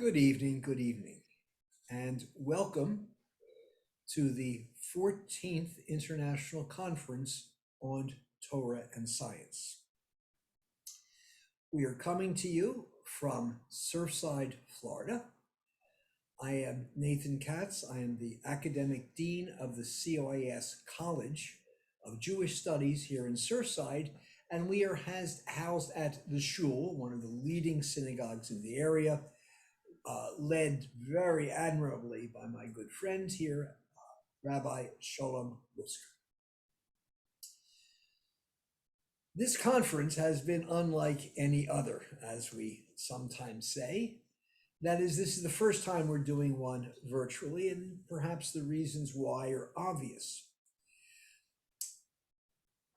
Good evening, and welcome to the 14th International Conference on Torah and Science. We are coming to you from Surfside, Florida. I am Nathan Katz. I am the Academic Dean of the COIS College of Jewish Studies here in Surfside, and we are housed at the Shul, one of the leading synagogues in the area, led very admirably by my good friend here, Rabbi Sholom Lipskar. This conference has been unlike any other, as we sometimes say. That is, this is the first time we're doing one virtually, and perhaps the reasons why are obvious.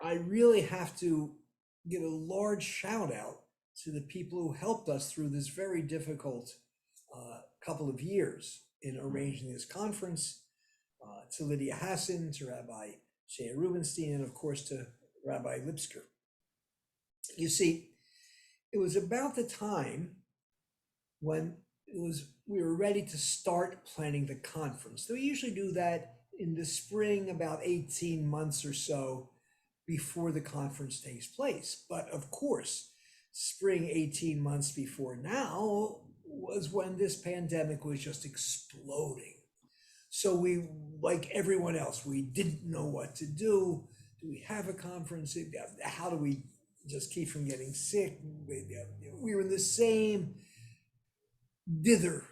I really have to give a large shout out to the people who helped us through this very difficult couple of years in arranging this conference, to Lydia Hassan, to Rabbi Shea Rubenstein, and of course to Rabbi Lipskar. You see, it was about the time when we were ready to start planning the conference. So we usually do that in the spring, about 18 months or so before the conference takes place. But of course, spring 18 months before now was when this pandemic was just exploding. So we, like everyone else, we didn't know what to do. Do we have a conference? How do we just keep from getting sick? We were in the same dither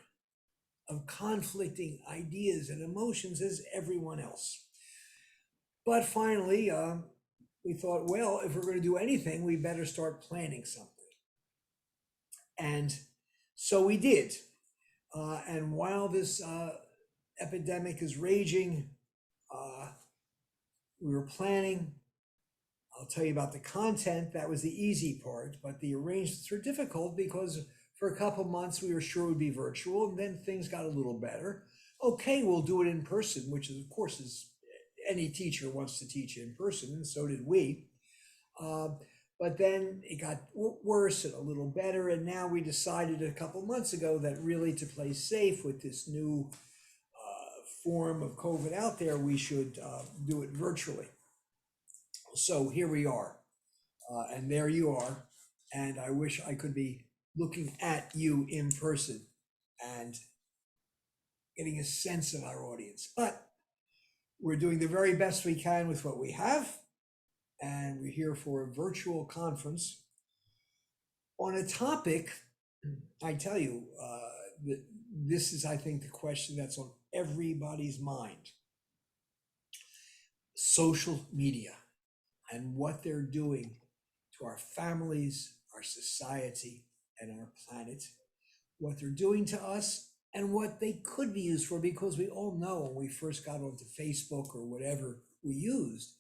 of conflicting ideas and emotions as everyone else. But finally, we thought, well, if we're going to do anything, we better start planning something. And so we did. And while this epidemic is raging, we were planning. I'll tell you about the content. That was the easy part, but the arrangements were difficult because for a couple months we were sure it would be virtual, and then things got a little better. Okay, we'll do it in person, which is, of course, is any teacher wants to teach in person, and so did we. But then it got worse and a little better, and now we decided a couple months ago that really to play safe with this new form of COVID out there, we should do it virtually. So here we are, and there you are, and I wish I could be looking at you in person and getting a sense of our audience. But we're doing the very best we can with what we have, and we're here for a virtual conference on a topic. I tell you, this is, I think, the question that's on everybody's mind. Social media and what they're doing to our families, our society, and our planet, what they're doing to us, and what they could be used for, because we all know when we first got onto Facebook or whatever we used,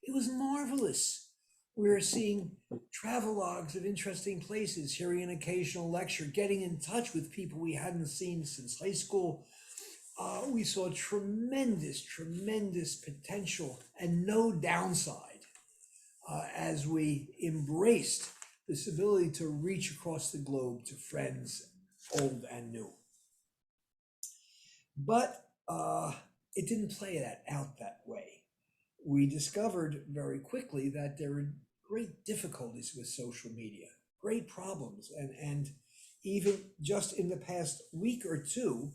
it was marvelous. We were seeing travel logs of interesting places, hearing an occasional lecture, getting in touch with people we hadn't seen since high school. We saw tremendous potential and no downside as we embraced this ability to reach across the globe to friends, old and new. But it didn't play out that way. We discovered very quickly that there were great difficulties with social media, great problems. And even just in the past week or two,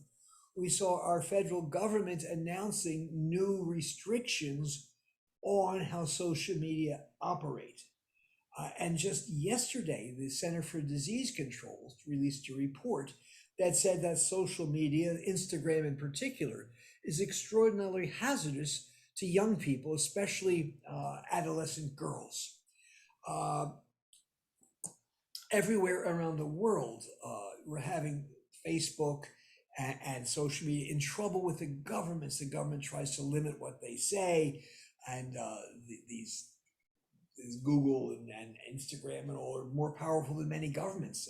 we saw our federal government announcing new restrictions on how social media operate. And just yesterday, the Center for Disease Control released a report that said that social media, Instagram in particular, is extraordinarily hazardous to young people, especially adolescent girls. Everywhere around the world, we're having Facebook and social media in trouble with the governments. The government tries to limit what they say, and these Google and Instagram and all are more powerful than many governments.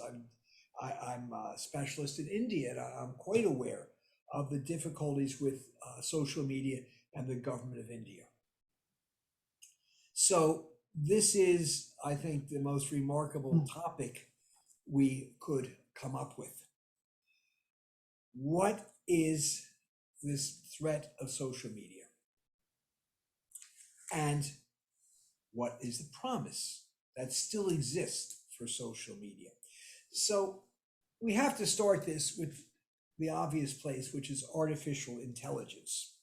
I'm a specialist in India, and I'm quite aware of the difficulties with social media and the government of India. So this is, I think, the most remarkable topic we could come up with. what is this threat of social media? And what is the promise that still exists for social media? So we have to start this with the obvious place, which is artificial intelligence,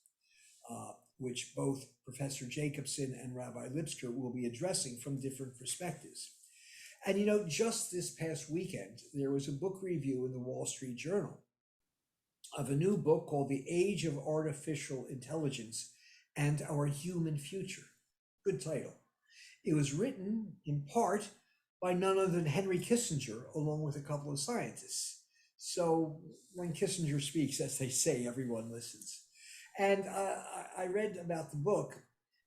which both Professor Jacobson and Rabbi Lipskar will be addressing from different perspectives. And just this past weekend, there was a book review in the Wall Street Journal of a new book called The Age of Artificial Intelligence and Our Human Future. Good title. It was written in part by none other than Henry Kissinger, along with a couple of scientists. So when Kissinger speaks, as they say, everyone listens. And I read about the book,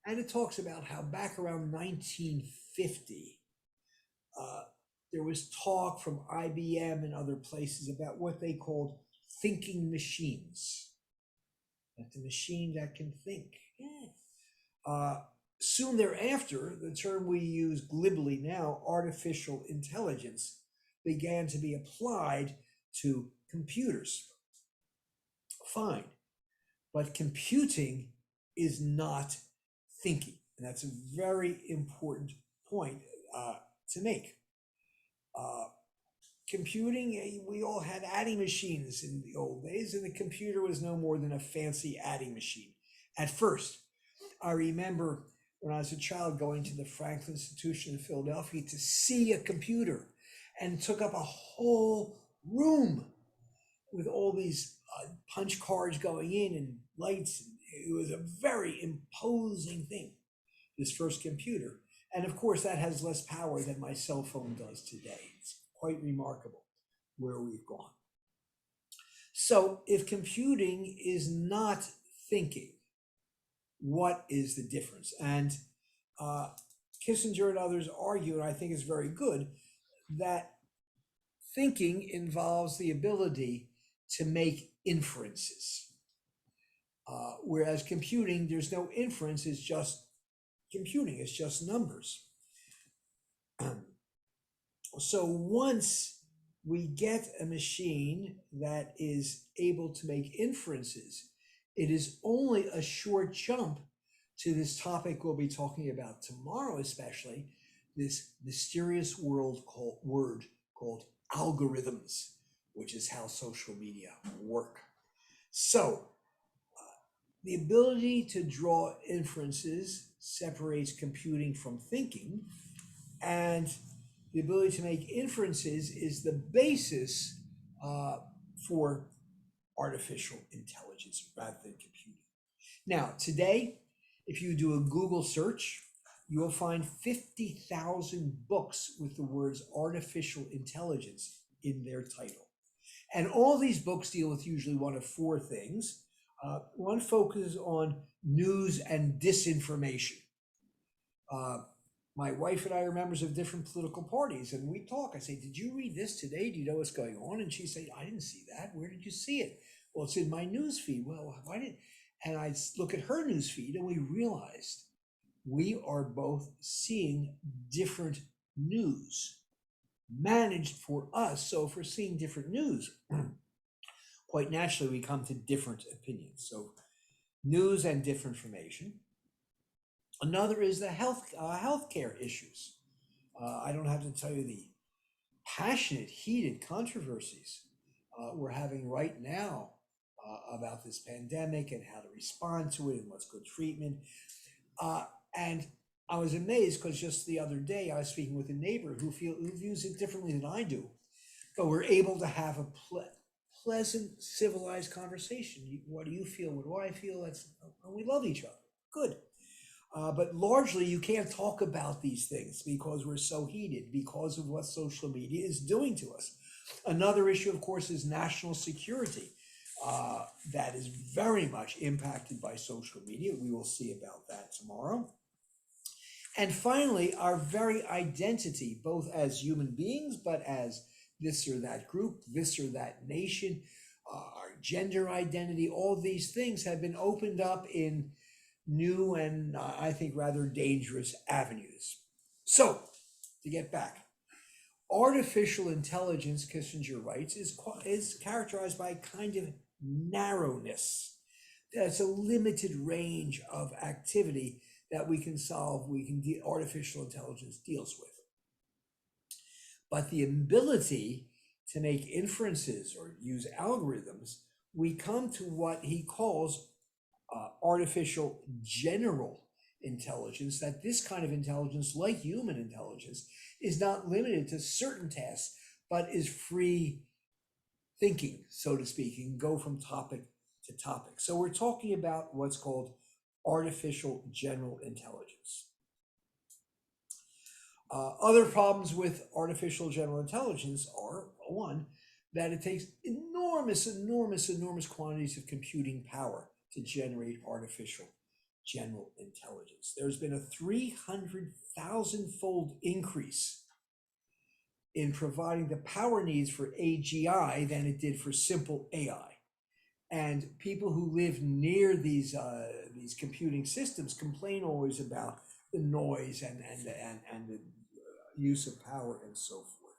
and it talks about how back around 1950, there was talk from IBM and other places about what they called thinking machines. Like the machine that can think. Soon thereafter, the term we use glibly now, artificial intelligence, began to be applied to computers. Fine, but computing is not thinking. And that's a very important point to make. Computing, we all had adding machines in the old days, and the computer was no more than a fancy adding machine. At first, I remember when I was a child going to the Franklin Institution in Philadelphia to see a computer, and it took up a whole room with all these punch cards going in and lights. It was a very imposing thing, this first computer. And of course, that has less power than my cell phone does today. It's quite remarkable where we've gone. So if computing is not thinking, what is the difference? And Kissinger and others argue, and I think it's very good, that thinking involves the ability to make inferences. Whereas computing, there's no inference, it's just computing, it's just numbers. So once we get a machine that is able to make inferences, it is only a short jump to this topic we'll be talking about tomorrow, especially this mysterious word called algorithms, which is how social media work. So the ability to draw inferences separates computing from thinking, and the ability to make inferences is the basis for artificial intelligence rather than computing. Now, today, if you do a Google search, you will find 50,000 books with the words artificial intelligence in their title. And all these books deal with usually one of four things. One focuses on news and disinformation. My wife and I are members of different political parties, and we talk. I say, did you read this today? Do you know what's going on? And she say, I didn't see that. Where did you see it? Well, it's in my news feed. Well, why didn't? And I look at her news feed, and we realized we are both seeing different news managed for us. So if we're seeing different news, quite naturally, we come to different opinions. So news and disinformation. Another is the healthcare issues. I don't have to tell you the passionate, heated controversies we're having right now about this pandemic and how to respond to it and what's good treatment. And I was amazed because just the other day I was speaking with a neighbor who views it differently than I do, but we're able to have a pleasant, civilized conversation. What do you feel? What do I feel? We love each other. Good. But largely, you can't talk about these things because we're so heated because of what social media is doing to us. Another issue, of course, is national security. That is very much impacted by social media. We will see about that tomorrow. And finally, our very identity, both as human beings, but as this or that group, this or that nation, our gender identity, all these things have been opened up in new and I think rather dangerous avenues. So, to get back, Artificial intelligence, Kissinger writes, is characterized by a kind of narrowness. That's a limited range of activity that we can solve, artificial intelligence deals with. But the ability to make inferences or use algorithms, we come to what he calls artificial general intelligence, that this kind of intelligence, like human intelligence, is not limited to certain tasks, but is free thinking, so to speak, and go from topic to topic. So we're talking about what's called artificial general intelligence. Other problems with artificial general intelligence are, one, that it takes enormous quantities of computing power to generate artificial general intelligence. There's been a 300,000-fold increase in providing the power needs for AGI than it did for simple AI. And people who live near these computing systems complain always about the noise and the use of power and so forth.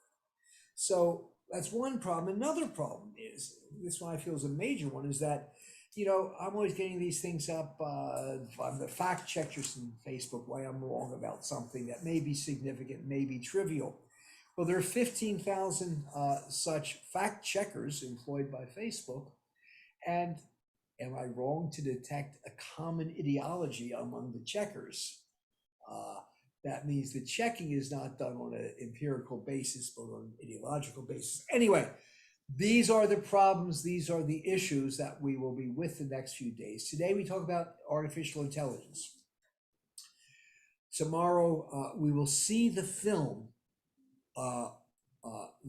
So that's one problem. Another problem is, this one I feel is a major one, is that, I'm always getting these things up on the fact checkers on Facebook, why I'm wrong about something that may be significant, may be trivial. Well, there are 15,000 such fact checkers employed by Facebook. And am I wrong to detect a common ideology among the checkers? That means the checking is not done on an empirical basis, but on an ideological basis. Anyway, these are the problems, these are the issues that we will be with the next few days. Today we talk about artificial intelligence. Tomorrow we will see the film, The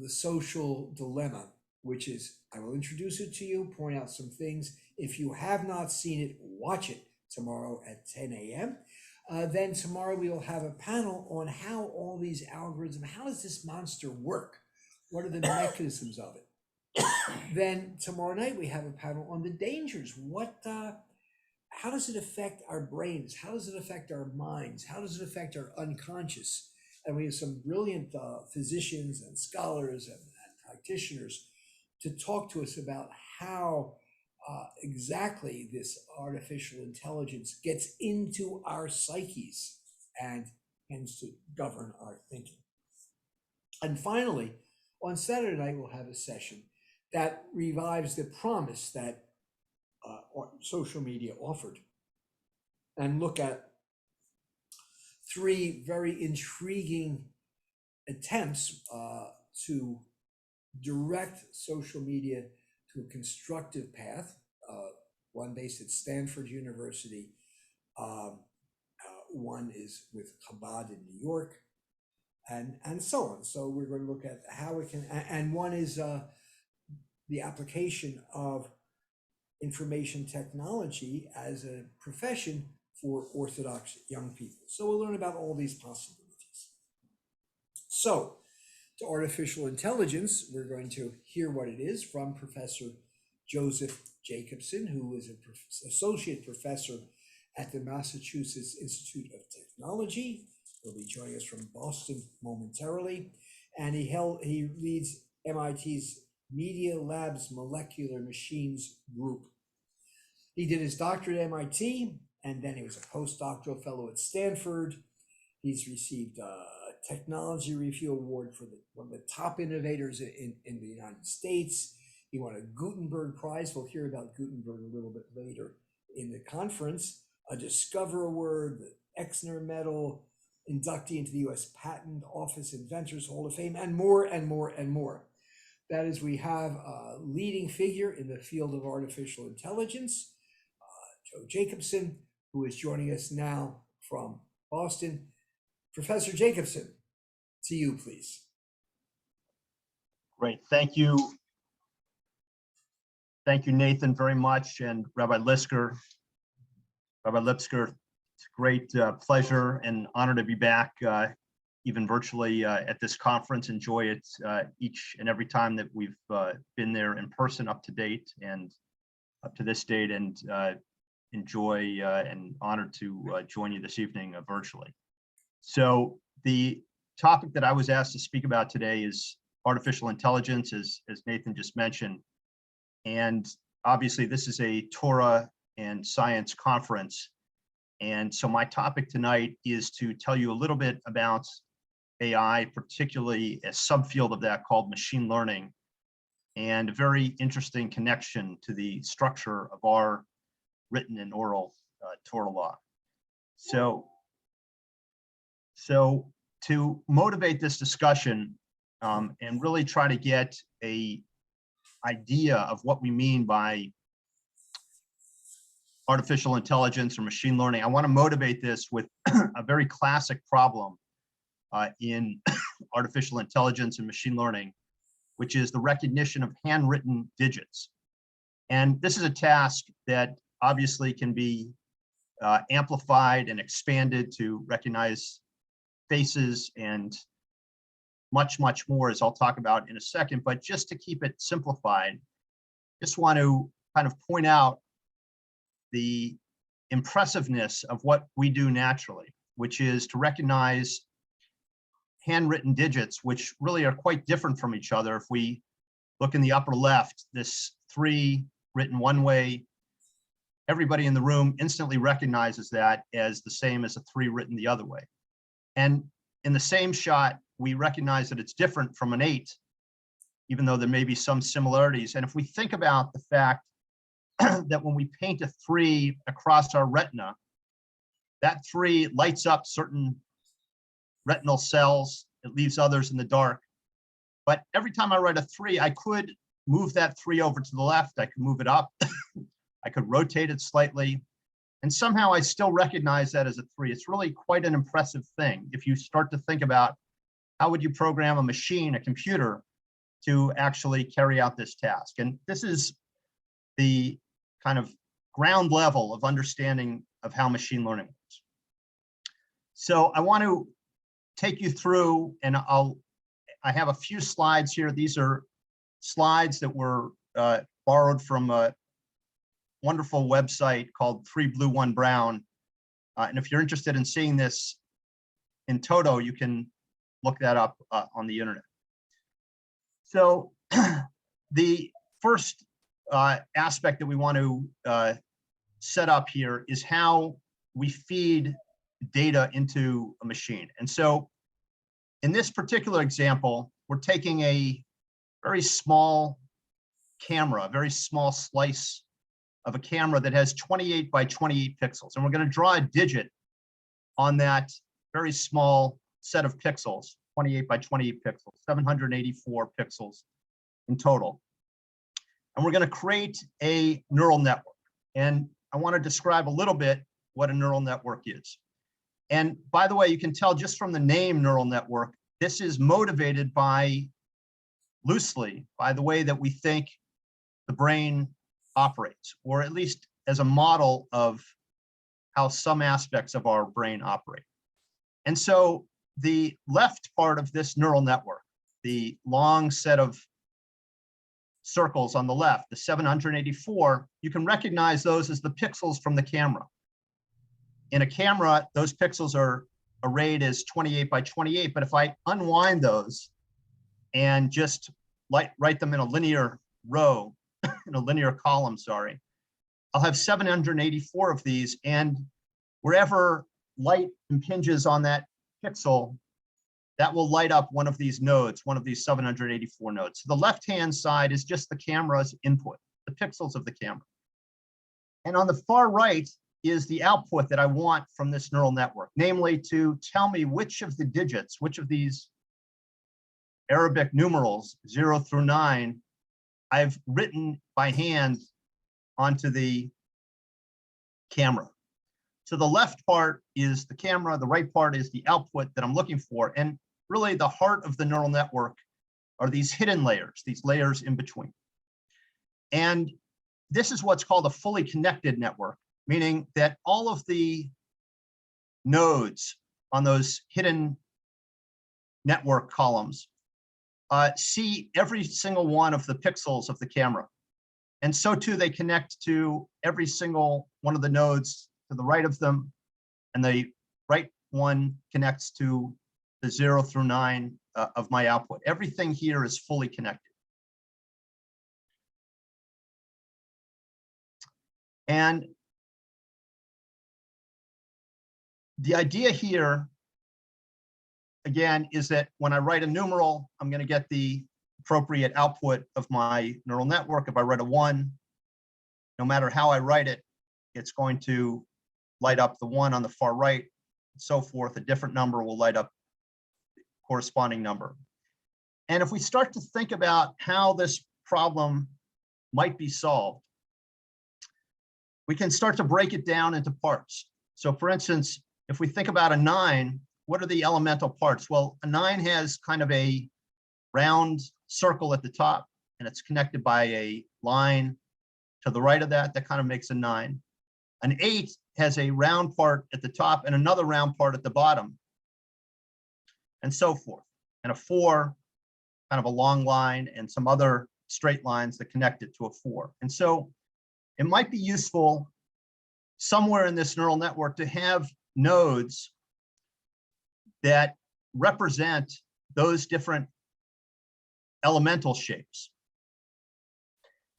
Social Dilemma, which is, I will introduce it to you, point out some things. If you have not seen it, watch it tomorrow at 10 a.m. Then tomorrow we will have a panel on how all these algorithms, how does this monster work? What are the mechanisms of it? Then tomorrow night we have a panel on the dangers. How does it affect our brains? How does it affect our minds? How does it affect our unconscious? And we have some brilliant physicians and scholars and practitioners to talk to us about how exactly this artificial intelligence gets into our psyches and tends to govern our thinking. And finally, on Saturday night, we'll have a session that revives the promise that social media offered, and look at three very intriguing attempts to direct social media to a constructive path, one based at Stanford University, one is with Chabad in New York, and so on. So we're going to look at how it can, and one is the application of information technology as a profession for Orthodox young people. So we'll learn about all these possibilities. So to artificial intelligence, we're going to hear what it is from Professor Joseph Jacobson, who is an associate professor at the Massachusetts Institute of Technology. He'll be joining us from Boston momentarily. And he leads MIT's Media Labs Molecular Machines Group. He did his doctorate at MIT, and then he was a postdoctoral fellow at Stanford. He's received a Technology Review Award for one of the top innovators in the United States. He won a Gutenberg Prize. We'll hear about Gutenberg a little bit later in the conference. A Discover Award, the Exner Medal, inductee into the U.S. Patent Office Inventors Hall of Fame, and more and more and more. That is, we have a leading figure in the field of artificial intelligence, Joe Jacobson, who is joining us now from Boston. Professor Jacobson, to you, please. Great, thank you. Thank you, Nathan, very much, and Rabbi Lipskar. It's a great pleasure and honor to be back, even virtually at this conference. Enjoy it each and every time that we've been there in person up to date and up to this date, and enjoy and honored to join you this evening virtually. So the topic that I was asked to speak about today is artificial intelligence, as Nathan just mentioned. And obviously this is a Torah and science conference. And so my topic tonight is to tell you a little bit about AI, particularly a subfield of that called machine learning, and a very interesting connection to the structure of our written and oral Torah law. So to motivate this discussion and really try to get a idea of what we mean by artificial intelligence or machine learning, I want to motivate this with a very classic problem in artificial intelligence and machine learning, which is the recognition of handwritten digits. And this is a task that obviously can be amplified and expanded to recognize faces and much, much more, as I'll talk about in a second. But just to keep it simplified, just want to kind of point out the impressiveness of what we do naturally, which is to recognize handwritten digits, which really are quite different from each other. If we look in the upper left, this 3 written one way, everybody in the room instantly recognizes that as the same as a 3 written the other way. And in the same shot, we recognize that it's different from an 8, even though there may be some similarities. And if we think about the fact that when we paint a 3 across our retina, that 3 lights up certain retinal cells, it leaves others in the dark. But every time I write a 3, I could move that 3 over to the left, I could move it up, I could rotate it slightly, and somehow I still recognize that as a 3. It's really quite an impressive thing if you start to think about how would you program a machine, a computer, to actually carry out this task. And this is the kind of ground level of understanding of how machine learning works. So I want to take you through, and I have a few slides here. These are slides that were borrowed from a wonderful website called 3 Blue 1 Brown. And if you're interested in seeing this in toto, you can look that up on the internet. So the first aspect that we want to set up here is how we feed data into a machine. And so in this particular example, we're taking a very small camera, a very small slice of a camera that has 28 by 28 pixels. And we're going to draw a digit on that very small set of pixels, 28 by 28 pixels, 784 pixels in total. And we're going to create a neural network. And I want to describe a little bit what a neural network is. And by the way, you can tell just from the name neural network, this is motivated by, loosely, by the way that we think the brain operates, or at least as a model of how some aspects of our brain operate. And so the left part of this neural network, the long set of circles on the left, the 784, you can recognize those as the pixels from the camera. In a camera, those pixels are arrayed as 28 by 28, but if I unwind those and just write them in a linear row, in a linear column, sorry, I'll have 784 of these, and wherever light impinges on that pixel, that will light up one of these nodes, one of these 784 nodes. So the left-hand side is just the camera's input, the pixels of the camera. And on the far right is the output that I want from this neural network, namely to tell me which of the digits, which of these Arabic numerals, 0 through 9, I've written by hand onto the camera. So the left part is the camera, the right part is the output that I'm looking for. And really the heart of the neural network are these hidden layers, these layers in between. And this is what's called a fully connected network, meaning that all of the nodes on those hidden network columns see every single one of the pixels of the camera. And so too, they connect to every single one of the nodes to the right of them, and the right one connects to the 0 through 9 of my output. Everything here is fully connected. And the idea here, again, is that when I write a numeral, I'm going to get the appropriate output of my neural network. If I write a 1, no matter how I write it, it's going to light up the 1 on the far right, and so forth. A different number will light up the corresponding number. And if we start to think about how this problem might be solved, we can start to break it down into parts. So for instance, if we think about a 9, what are the elemental parts? Well, a 9 has kind of a round circle at the top, and it's connected by a line to the right of that. That kind of makes a 9. An 8 has a round part at the top and another round part at the bottom, and so forth. And a 4, kind of a long line, and some other straight lines that connect it to a 4. And so it might be useful somewhere in this neural network to have nodes that represent those different elemental shapes.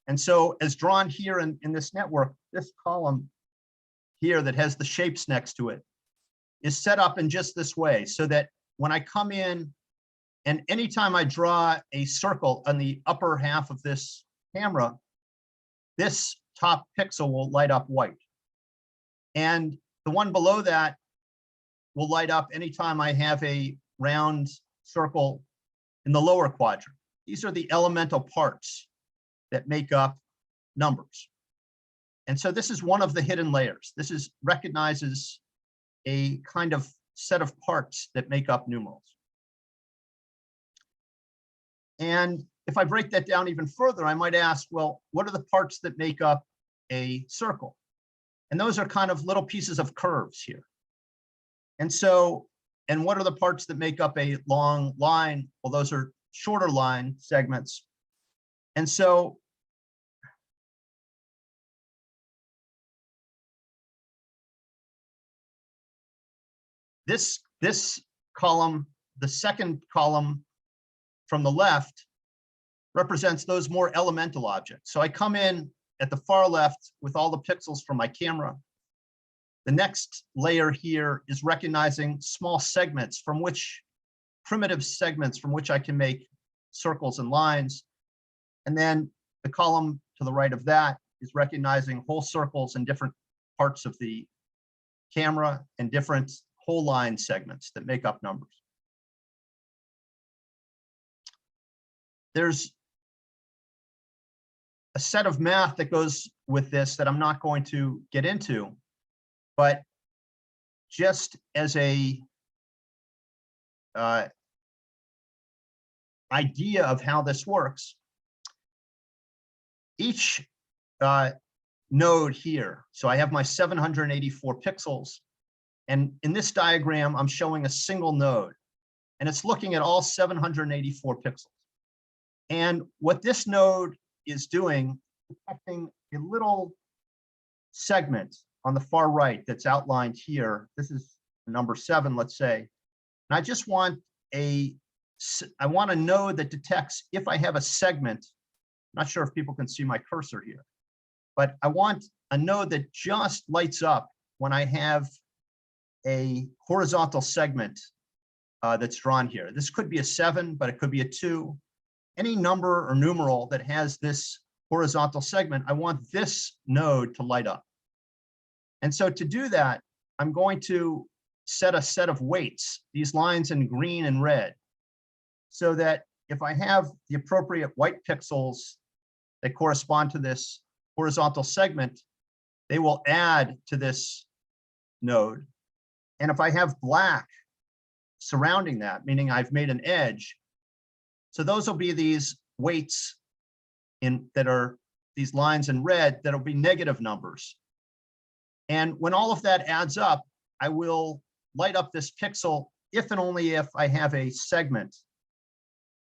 And so as drawn here in this network, this column here that has the shapes next to it is set up in just this way, so that when I come in and anytime I draw a circle on the upper half of this camera, this top pixel will light up white. And the one below that will light up anytime I have a round circle in the lower quadrant. These are the elemental parts that make up numbers. And so this is one of the hidden layers. This recognizes a kind of set of parts that make up numerals. And if I break that down even further, I might ask, well, what are the parts that make up a circle? And those are kind of little pieces of curves here. And so, and what are the parts that make up a long line? Well, those are shorter line segments. And so this column, the second column from the left, represents those more elemental objects. So I come in at the far left with all the pixels from my camera. The next layer here is recognizing small segments from which, primitive segments from which I can make circles and lines. And then the column to the right of that is recognizing whole circles in different parts of the camera and different whole line segments that make up numbers. There's a set of math that goes with this that I'm not going to get into, but just as a idea of how this works, each node here, so I have my 784 pixels, and in this diagram, I'm showing a single node, and it's looking at all 784 pixels. And what this node is doing, detecting a little segment on the far right that's outlined here. This is number 7, let's say. And I just want a node that detects if I have a segment. I'm not sure if people can see my cursor here, but I want a node that just lights up when I have a horizontal segment that's drawn here. This could be a 7, but it could be a 2. Any number or numeral that has this horizontal segment, I want this node to light up. And so to do that, I'm going to set a set of weights, these lines in green and red, so that if I have the appropriate white pixels that correspond to this horizontal segment, they will add to this node. And if I have black surrounding that, meaning I've made an edge, so those will be these weights that are these lines in red that'll be negative numbers. And when all of that adds up, I will light up this pixel if and only if I have a segment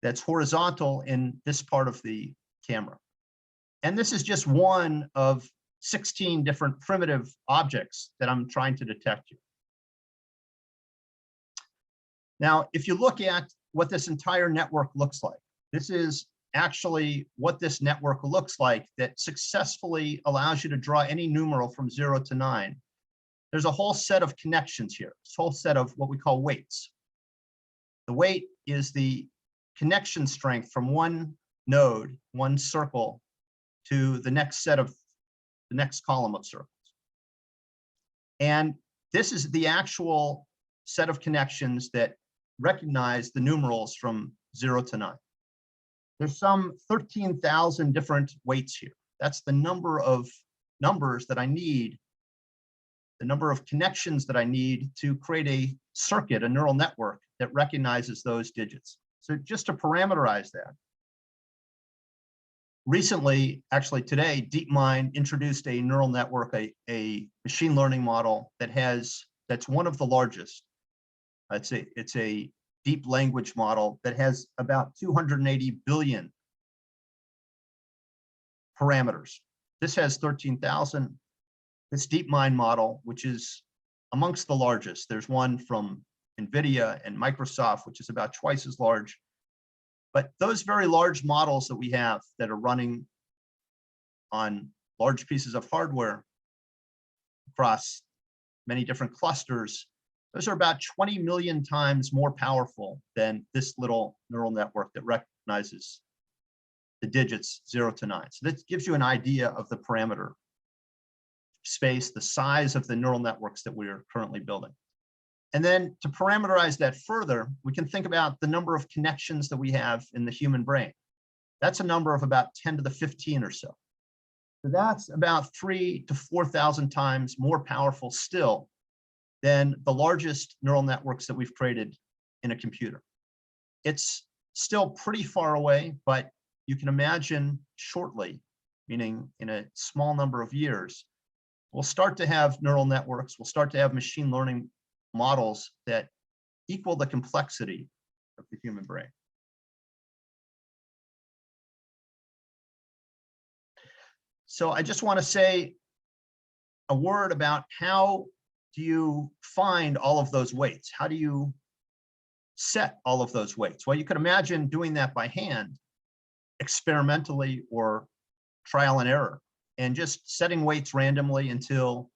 that's horizontal in this part of the camera. And this is just one of 16 different primitive objects that I'm trying to detect here. Now, if you look at what this entire network looks like, this is actually what this network looks like that successfully allows you to draw any numeral from 0 to 9. There's a whole set of connections here, this whole set of what we call weights. The weight is the connection strength from one node, one circle, to the next column of circles. And this is the actual set of connections that recognize the numerals from 0 to 9. There's some 13,000 different weights here. That's the number of numbers that I need, the number of connections that I need to create a circuit, a neural network that recognizes those digits. So just to parameterize that, recently, actually today, DeepMind introduced a neural network, a machine learning model that's one of the largest. It's a deep language model that has about 280 billion parameters. This has 13,000. This DeepMind model, which is amongst the largest, there's one from NVIDIA and Microsoft, which is about twice as large. But those very large models that we have that are running on large pieces of hardware across many different clusters, those are about 20 million times more powerful than this little neural network that recognizes the digits 0 to 9. So that gives you an idea of the parameter space, the size of the neural networks that we are currently building. And then to parameterize that further, we can think about the number of connections that we have in the human brain. That's a number of about 10 to the 15 or so. So that's about 3,000 to 4,000 times more powerful still than the largest neural networks that we've created in a computer. It's still pretty far away, but you can imagine shortly, meaning in a small number of years, we'll start to have neural networks, we'll start to have machine learning models that equal the complexity of the human brain. So I just want to say a word about how do you find all of those weights? How do you set all of those weights? Well, you could imagine doing that by hand, experimentally or trial and error, and just setting weights randomly until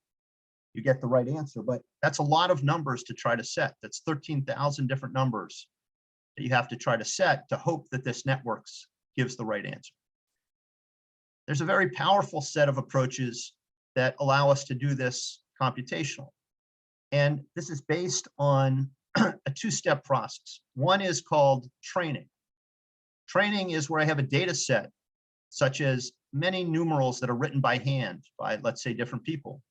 you get the right answer. But that's a lot of numbers to try to set. That's 13,000 different numbers that you have to try to set to hope that this network gives the right answer. There's a very powerful set of approaches that allow us to do this computationally. And this is based on a two-step process. One is called training. Training is where I have a data set, such as many numerals that are written by hand by, let's say, different people.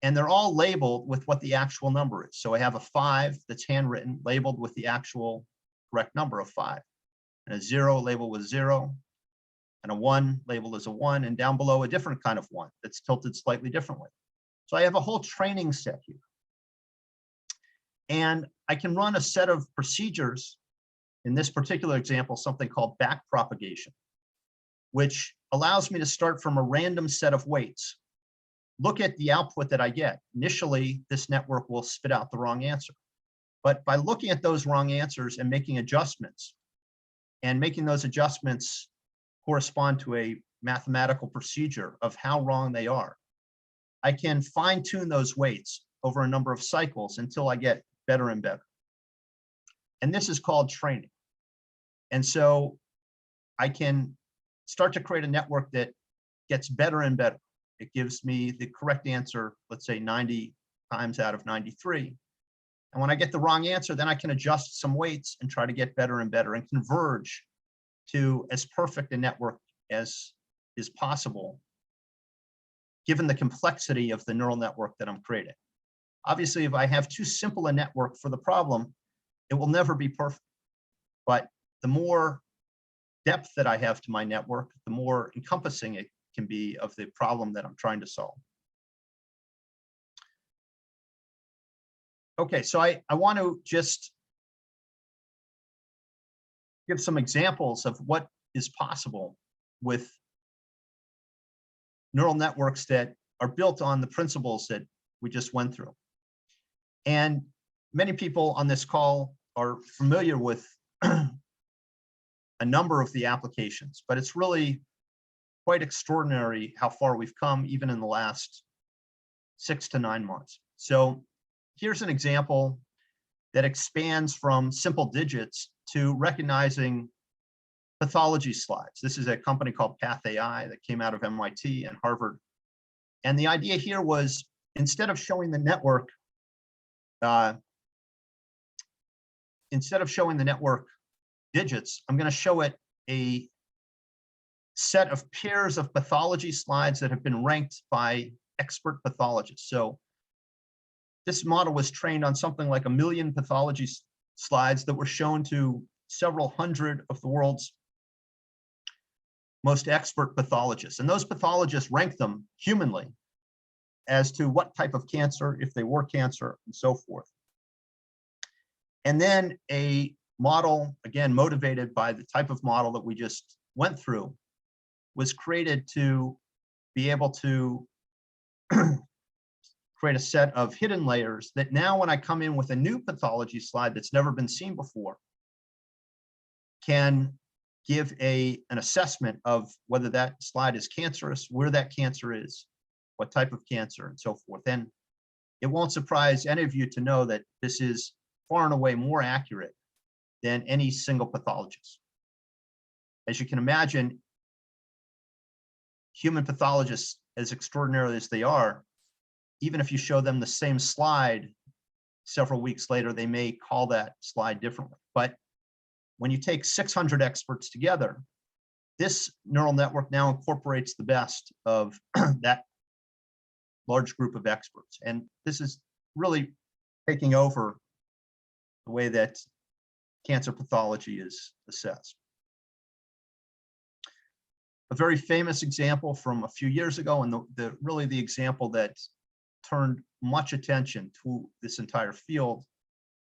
And they're all labeled with what the actual number is. So I have a 5 that's handwritten, labeled with the actual correct number of 5, and a 0 labeled with 0, and a 1 labeled as a 1, and down below a different kind of 1 that's tilted slightly differently. So I have a whole training set here. And I can run a set of procedures, in this particular example, something called backpropagation, which allows me to start from a random set of weights, look at the output that I get. Initially, this network will spit out the wrong answer. But by looking at those wrong answers and making adjustments, and making those adjustments correspond to a mathematical procedure of how wrong they are, I can fine-tune those weights over a number of cycles until I get better and better. And this is called training. And so I can start to create a network that gets better and better. It gives me the correct answer, let's say 90 times out of 93. And when I get the wrong answer, then I can adjust some weights and try to get better and better and converge to as perfect a network as is possible, given the complexity of the neural network that I'm creating. Obviously, if I have too simple a network for the problem, it will never be perfect. But the more depth that I have to my network, the more encompassing it can be of the problem that I'm trying to solve. Okay, so I want to just give some examples of what is possible with neural networks that are built on the principles that we just went through. And many people on this call are familiar with a number of the applications, but it's really quite extraordinary how far we've come even in the last 6 to 9 months. So here's an example that expands from simple digits to recognizing pathology slides. This is a company called Path AI that came out of MIT and Harvard. And the idea here was, instead of showing the network, digits, I'm going to show it a set of pairs of pathology slides that have been ranked by expert pathologists. So this model was trained on something like 1 million pathology slides that were shown to several hundred of the world's most expert pathologists. And those pathologists ranked them humanly as to what type of cancer, if they were cancer, and so forth. And then a model, again, motivated by the type of model that we just went through, was created to be able to create a set of hidden layers that now, when I come in with a new pathology slide that's never been seen before, can give an assessment of whether that slide is cancerous, where that cancer is, what type of cancer, and so forth. And it won't surprise any of you to know that this is far and away more accurate than any single pathologist. As you can imagine, human pathologists, as extraordinary as they are, even if you show them the same slide several weeks later, they may call that slide differently. But when you take 600 experts together, this neural network now incorporates the best of that large group of experts. And this is really taking over the way that cancer pathology is assessed. A very famous example from a few years ago, and really the example that turned much attention to this entire field,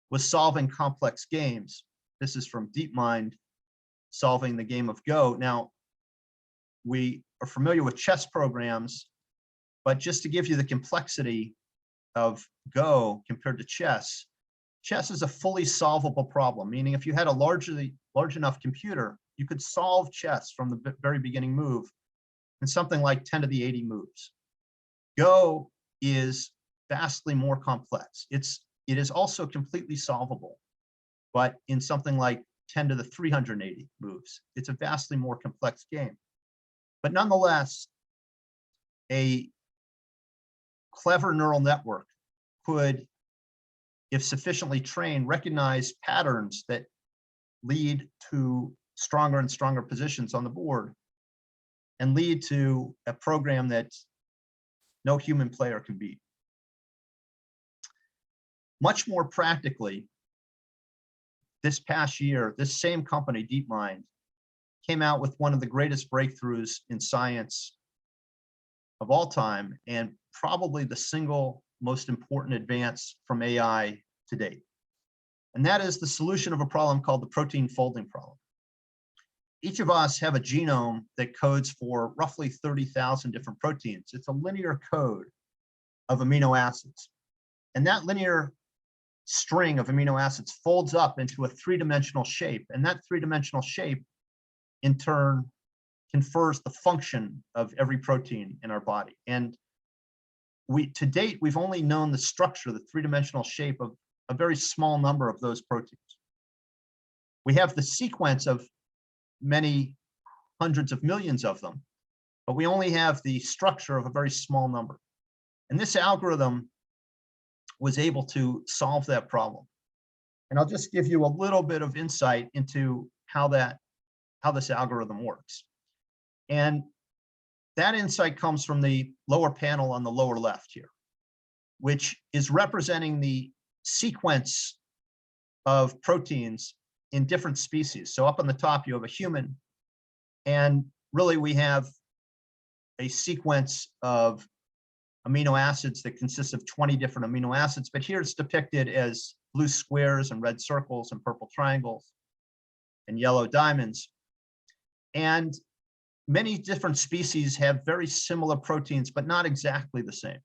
was solving complex games. This is from DeepMind, solving the game of Go. Now, we are familiar with chess programs, but just to give you the complexity of Go compared to chess, chess is a fully solvable problem, meaning if you had a large enough computer, you could solve chess from the very beginning move in something like 10 to the 80 moves. Go is vastly more complex. It is also completely solvable, but in something like 10 to the 380 moves. It's a vastly more complex game. But nonetheless, a clever neural network could, if sufficiently trained, recognize patterns that lead to stronger and stronger positions on the board and lead to a program that no human player can beat. Much more practically, this past year, this same company, DeepMind, came out with one of the greatest breakthroughs in science of all time, and probably the single most important advance from AI to date. And that is the solution of a problem called the protein folding problem. Each of us have a genome that codes for roughly 30,000 different proteins. It's a linear code of amino acids. And that linear string of amino acids folds up into a three-dimensional shape. And that three-dimensional shape, in turn, confers the function of every protein in our body. And to date, we've only known the structure, the three-dimensional shape of a very small number of those proteins. We have the sequence of many hundreds of millions of them, but we only have the structure of a very small number. And this algorithm was able to solve that problem. And I'll just give you a little bit of insight into how this algorithm works. And that insight comes from the lower panel on the lower left here, which is representing the sequence of proteins in different species. So up on the top, you have a human, and really we have a sequence of amino acids that consists of 20 different amino acids, but here it's depicted as blue squares and red circles and purple triangles and yellow diamonds. And many different species have very similar proteins, but not exactly the same.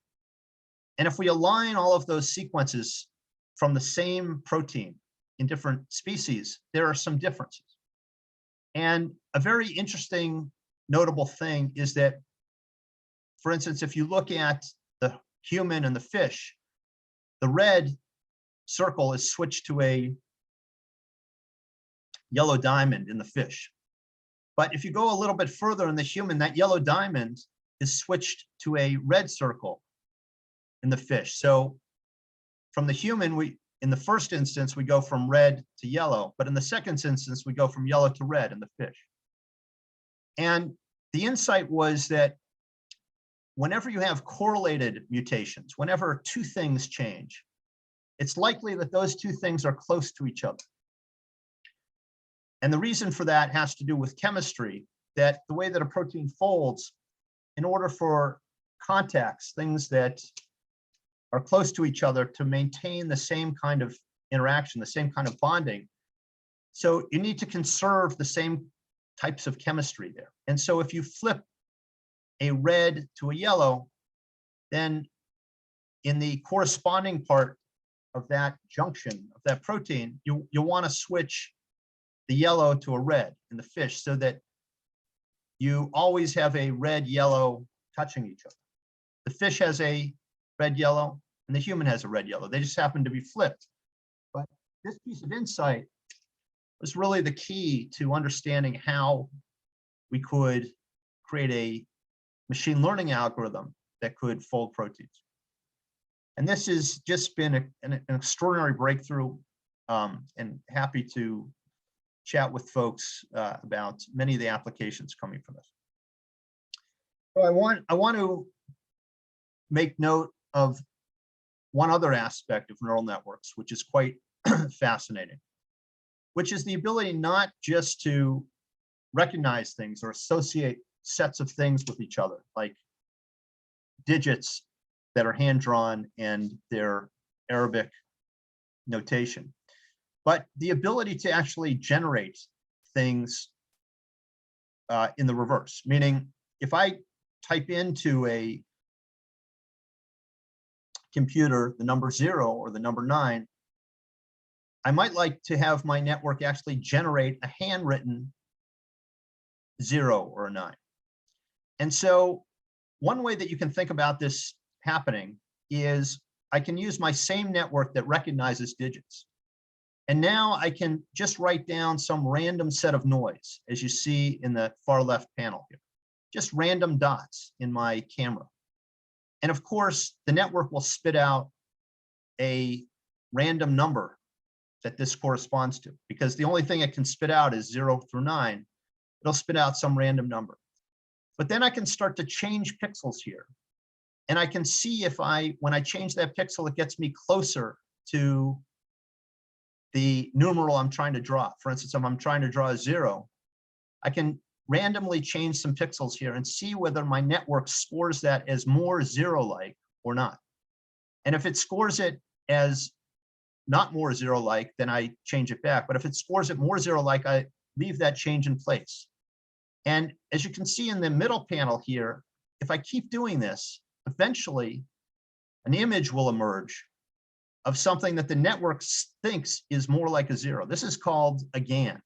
And if we align all of those sequences from the same protein in different species, there are some differences. And a very interesting, notable thing is that, for instance, if you look at the human and the fish, the red circle is switched to a yellow diamond in the fish. But if you go a little bit further in the human, that yellow diamond is switched to a red circle in the fish. So from the human, in the first instance, we go from red to yellow, but in the second instance, we go from yellow to red in the fish. And the insight was that whenever you have correlated mutations, whenever two things change, it's likely that those two things are close to each other. And the reason for that has to do with chemistry, that the way that a protein folds, in order for contacts, things that are close to each other, to maintain the same kind of interaction, the same kind of bonding. So you need to conserve the same types of chemistry there. And so if you flip a red to a yellow, then in the corresponding part of that junction of that protein, you'll want to switch the yellow to a red in the fish so that you always have a red yellow touching each other. The fish has a red yellow and the human has a red yellow. They just happen to be flipped. But this piece of insight was really the key to understanding how we could create a machine learning algorithm that could fold proteins. And this has just been an extraordinary breakthrough, and happy to chat with folks about many of the applications coming from this. So I want to make note of one other aspect of neural networks, which is quite fascinating, which is the ability not just to recognize things or associate sets of things with each other, like digits that are hand-drawn and their Arabic notation, but the ability to actually generate things in the reverse. Meaning, if I type into a computer the number 0 or the number 9, I might like to have my network actually generate a handwritten 0 or a 9. And so one way that you can think about this happening is I can use my same network that recognizes digits. And now I can just write down some random set of noise, as you see in the far left panel here, just random dots in my camera. And of course, the network will spit out a random number that this corresponds to, because the only thing it can spit out is 0 through 9. It'll spit out some random number. But then I can start to change pixels here. And I can see if when I change that pixel, it gets me closer to the numeral I'm trying to draw. For instance, if I'm trying to draw a 0, I can randomly change some pixels here and see whether my network scores that as more 0-like or not. And if it scores it as not more 0-like, then I change it back. But if it scores it more 0-like, I leave that change in place. And as you can see in the middle panel here, if I keep doing this, eventually an image will emerge of something that the network thinks is more like a 0. This is called a GAN,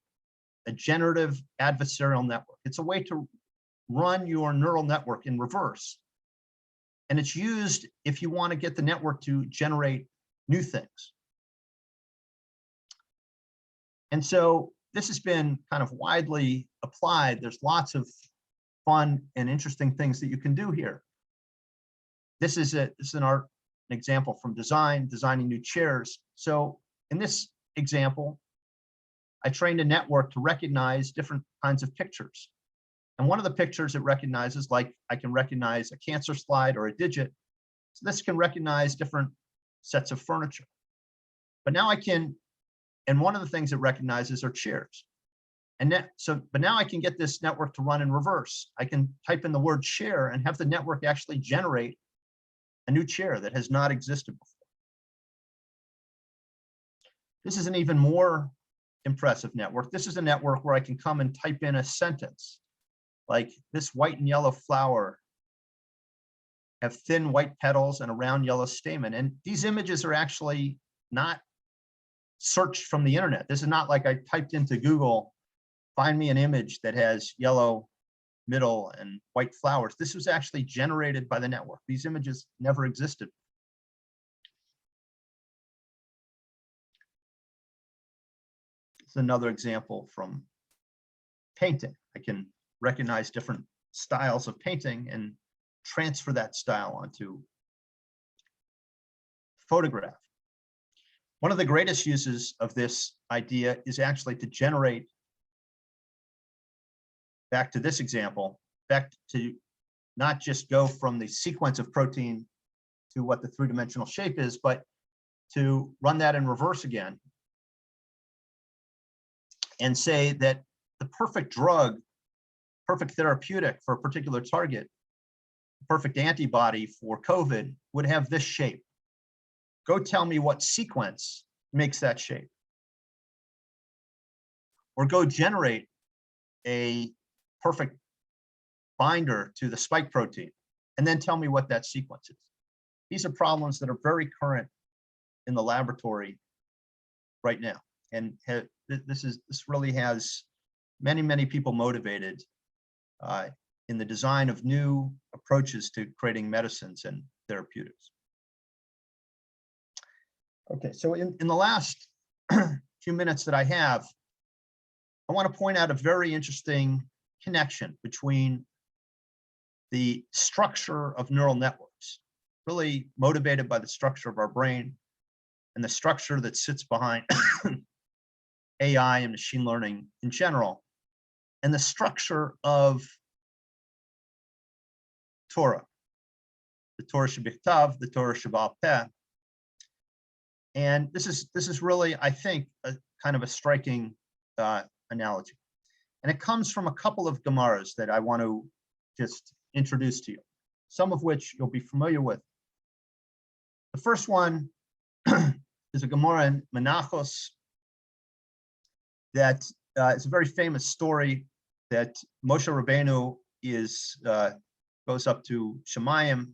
a generative adversarial network. It's a way to run your neural network in reverse. And it's used if you want to get the network to generate new things. And so this has been kind of widely applied. There's lots of fun and interesting things that you can do here. This is an example from designing new chairs. So in this example, I trained a network to recognize different kinds of pictures. And one of the pictures it recognizes, like I can recognize a cancer slide or a digit. So this can recognize different sets of furniture. But now I can, and one of the things it recognizes are chairs. But now I can get this network to run in reverse. I can type in the word chair and have the network actually generate a new chair that has not existed before. This is an even more impressive network. This is a network where I can come and type in a sentence like, this white and yellow flower have thin white petals and a round yellow stamen. And these images are actually not searched from the internet. This is not like I typed into Google, find me an image that has yellow middle and white flowers. This was actually generated by the network. These images never existed. It's another example from painting. I can recognize different styles of painting and transfer that style onto photograph. One of the greatest uses of this idea is actually to generate, back to this example, back to not just go from the sequence of protein to what the three-dimensional shape is, but to run that in reverse again and say that the perfect drug, perfect therapeutic for a particular target, perfect antibody for COVID would have this shape. Go tell me what sequence makes that shape. Or go generate a perfect binder to the spike protein, and then tell me what that sequence is. These are problems that are very current in the laboratory right now. And this really has many people motivated in the design of new approaches to creating medicines and therapeutics. Okay, so in the last few minutes that I have, I want to point out a very interesting connection between the structure of neural networks, really motivated by the structure of our brain, and the structure that sits behind AI and machine learning in general, and the structure of Torah, the Torah shebichtav, the Torah sheba'al peh. And this is really, I think, a kind of a striking analogy. And it comes from a couple of Gemaras that I want to just introduce to you, some of which you'll be familiar with. The first one is a Gemara in Menachos that is a very famous story that Moshe Rabbeinu goes up to Shemayim,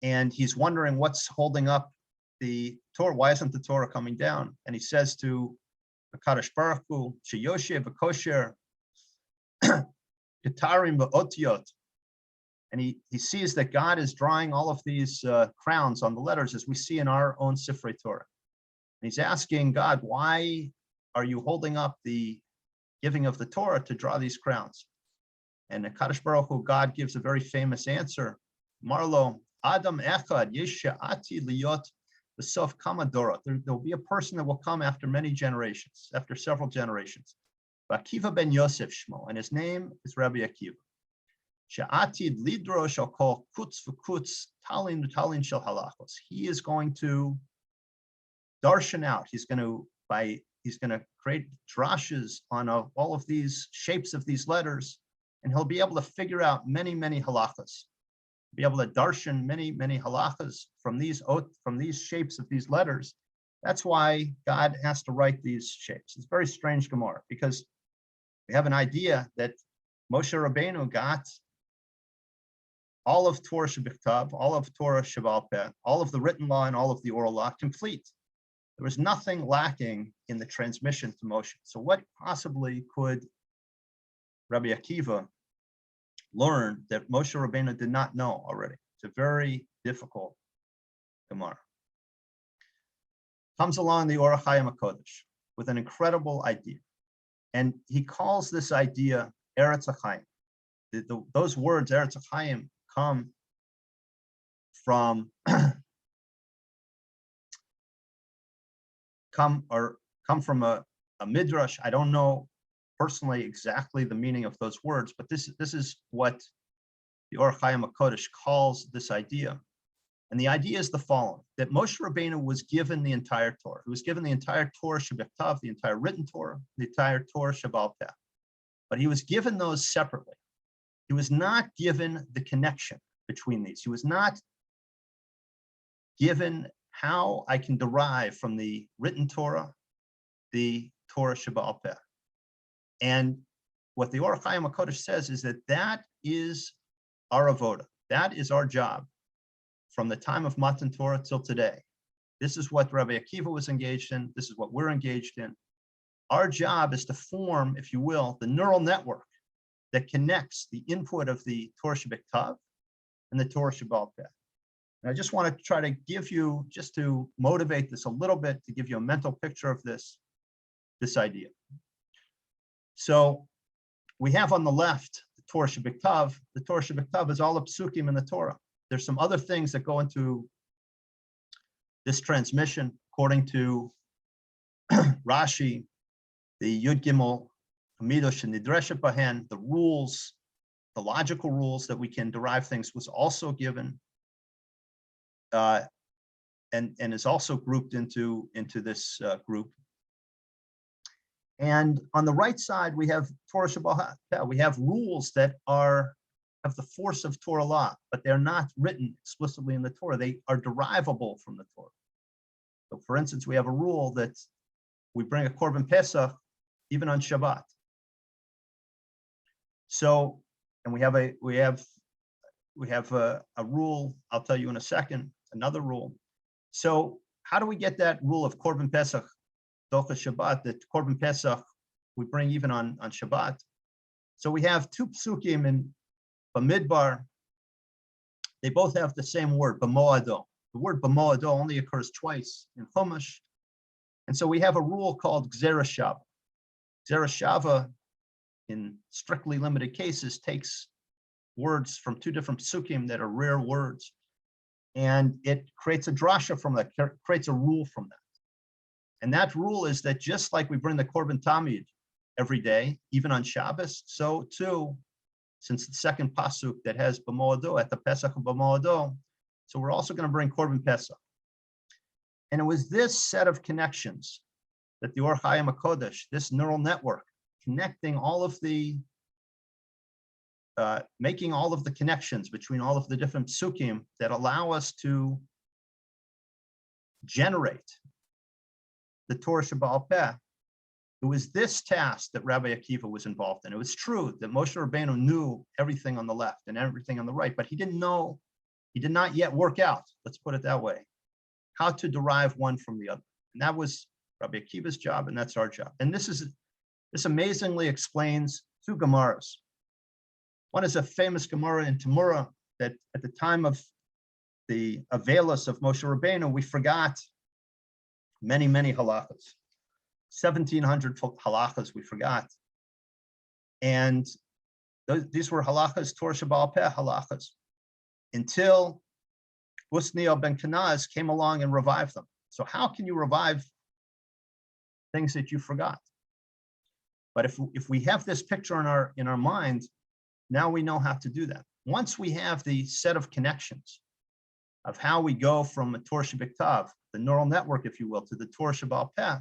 and he's wondering what's holding up the Torah. Why isn't the Torah coming down? And he says to the Kadosh Baruch Hu, Sheyoshe v'kosher Gitarim v'otiot, and he sees that God is drawing all of these crowns on the letters, as we see in our own Sifrei Torah. And he's asking God, why are you holding up the giving of the Torah to draw these crowns? And the Kadosh Baruch Hu, God gives a very famous answer. Marlo, Adam echad yesha'ati liyot b'sof kama dorot. There'll be a person that will come after many generations, after several generations. Akiva ben Yosef Shmo, and his name is Rabbi Akiva. She'atid lidrosh al kol kutz v'kutz talin v'talin shel halachos. He is going to darshan out. He's going to create drashes on all of these shapes of these letters, and he'll be able to figure out many halachas. Be able to darshan many halachas from these shapes of these letters. That's why God has to write these shapes. It's very strange Gemara, because we have an idea that Moshe Rabbeinu got all of Torah shebichtav, all of Torah sheba'al peh, all of the written law and all of the oral law complete. There was nothing lacking in the transmission to Moshe. So what possibly could Rabbi Akiva learn that Moshe Rabbeinu did not know already? It's a very difficult Gemara. Comes along the Orach Hayam HaKodesh with an incredible idea. And he calls this idea Eretz HaChaim. Those words, Eretz HaChaim, come from a midrash. I don't know personally exactly the meaning of those words, but this is what the Orach Hayam HaKodesh calls this idea. And the idea is the following: that Moshe Rabbeinu was given the entire Torah. He was given the entire Torah shebichtav, the entire written Torah, the entire Torah sheba'al peh. But he was given those separately. He was not given the connection between these. He was not given how I can derive from the written Torah the Torah sheba'al peh. And what the Orach Hayam HaKodesh says is that is our avoda. That is our job from the time of Matan Torah till today, This is what Rabbi Akiva was engaged in. This is what we're engaged in. Our job is to form, if you will, the neural network that connects the input of the Torah Shebiktav and the Torah Sheba'al Peh. And I just want to try to give you, just to motivate this a little bit, to give you a mental picture of this idea. So we have on the left the Torah Shebiktav. The Torah Shebiktav is all the psukim in the Torah. There's some other things that go into this transmission, according to Rashi, the Yud Gimel Hamidosh and Nidreshet Bahen, the rules, the logical rules that we can derive things was also given, and is also grouped into this group. And on the right side, we have Torah Sheba'al Peh. We have rules that have the force of Torah law, but they're not written explicitly in the Torah. They are derivable from the Torah. So for instance, we have a rule that we bring a Korban Pesach even on Shabbat. So, and we have a rule, I'll tell you in a second, another rule. So how do we get that rule of Korban Pesach, Docha Shabbat, that Korban Pesach we bring even on Shabbat? So we have two psukim in Bamidbar. They both have the same word, B'moado. The word B'moado only occurs twice in Chumash. And so we have a rule called Gzera Shava. Gzera Shava, in strictly limited cases, takes words from two different psukim that are rare words, and it creates a drasha from that, creates a rule from that. And that rule is that just like we bring the Korban Tamid every day, even on Shabbos, so too, since the second pasuk that has B'moado at the Pesach of B'moado, so we're also going to bring Korban Pesach. And it was this set of connections that the Or Chaim HaKodesh, this neural network, connecting all of the, making all of the connections between all of the different psukim that allow us to generate the Torah Sheba'al Peh. It was this task that Rabbi Akiva was involved in. It was true that Moshe Rabbeinu knew everything on the left and everything on the right, but he did not yet work out, let's put it that way, how to derive one from the other. And that was Rabbi Akiva's job, and that's our job. And this amazingly explains two Gemaras. One is a famous Gemara in Temurah that at the time of the Avelos of Moshe Rabbeinu, we forgot many, many halachas. 1,700 halachas we forgot. And these were halachas, Torah Sheba'al Peh halachas, until Usniel ben Kenaz came along and revived them. So how can you revive things that you forgot? But if we have this picture in our mind, now we know how to do that. Once we have the set of connections of how we go from a Torah Shebiktav, the neural network, if you will, to the Torah Sheba'al Peh,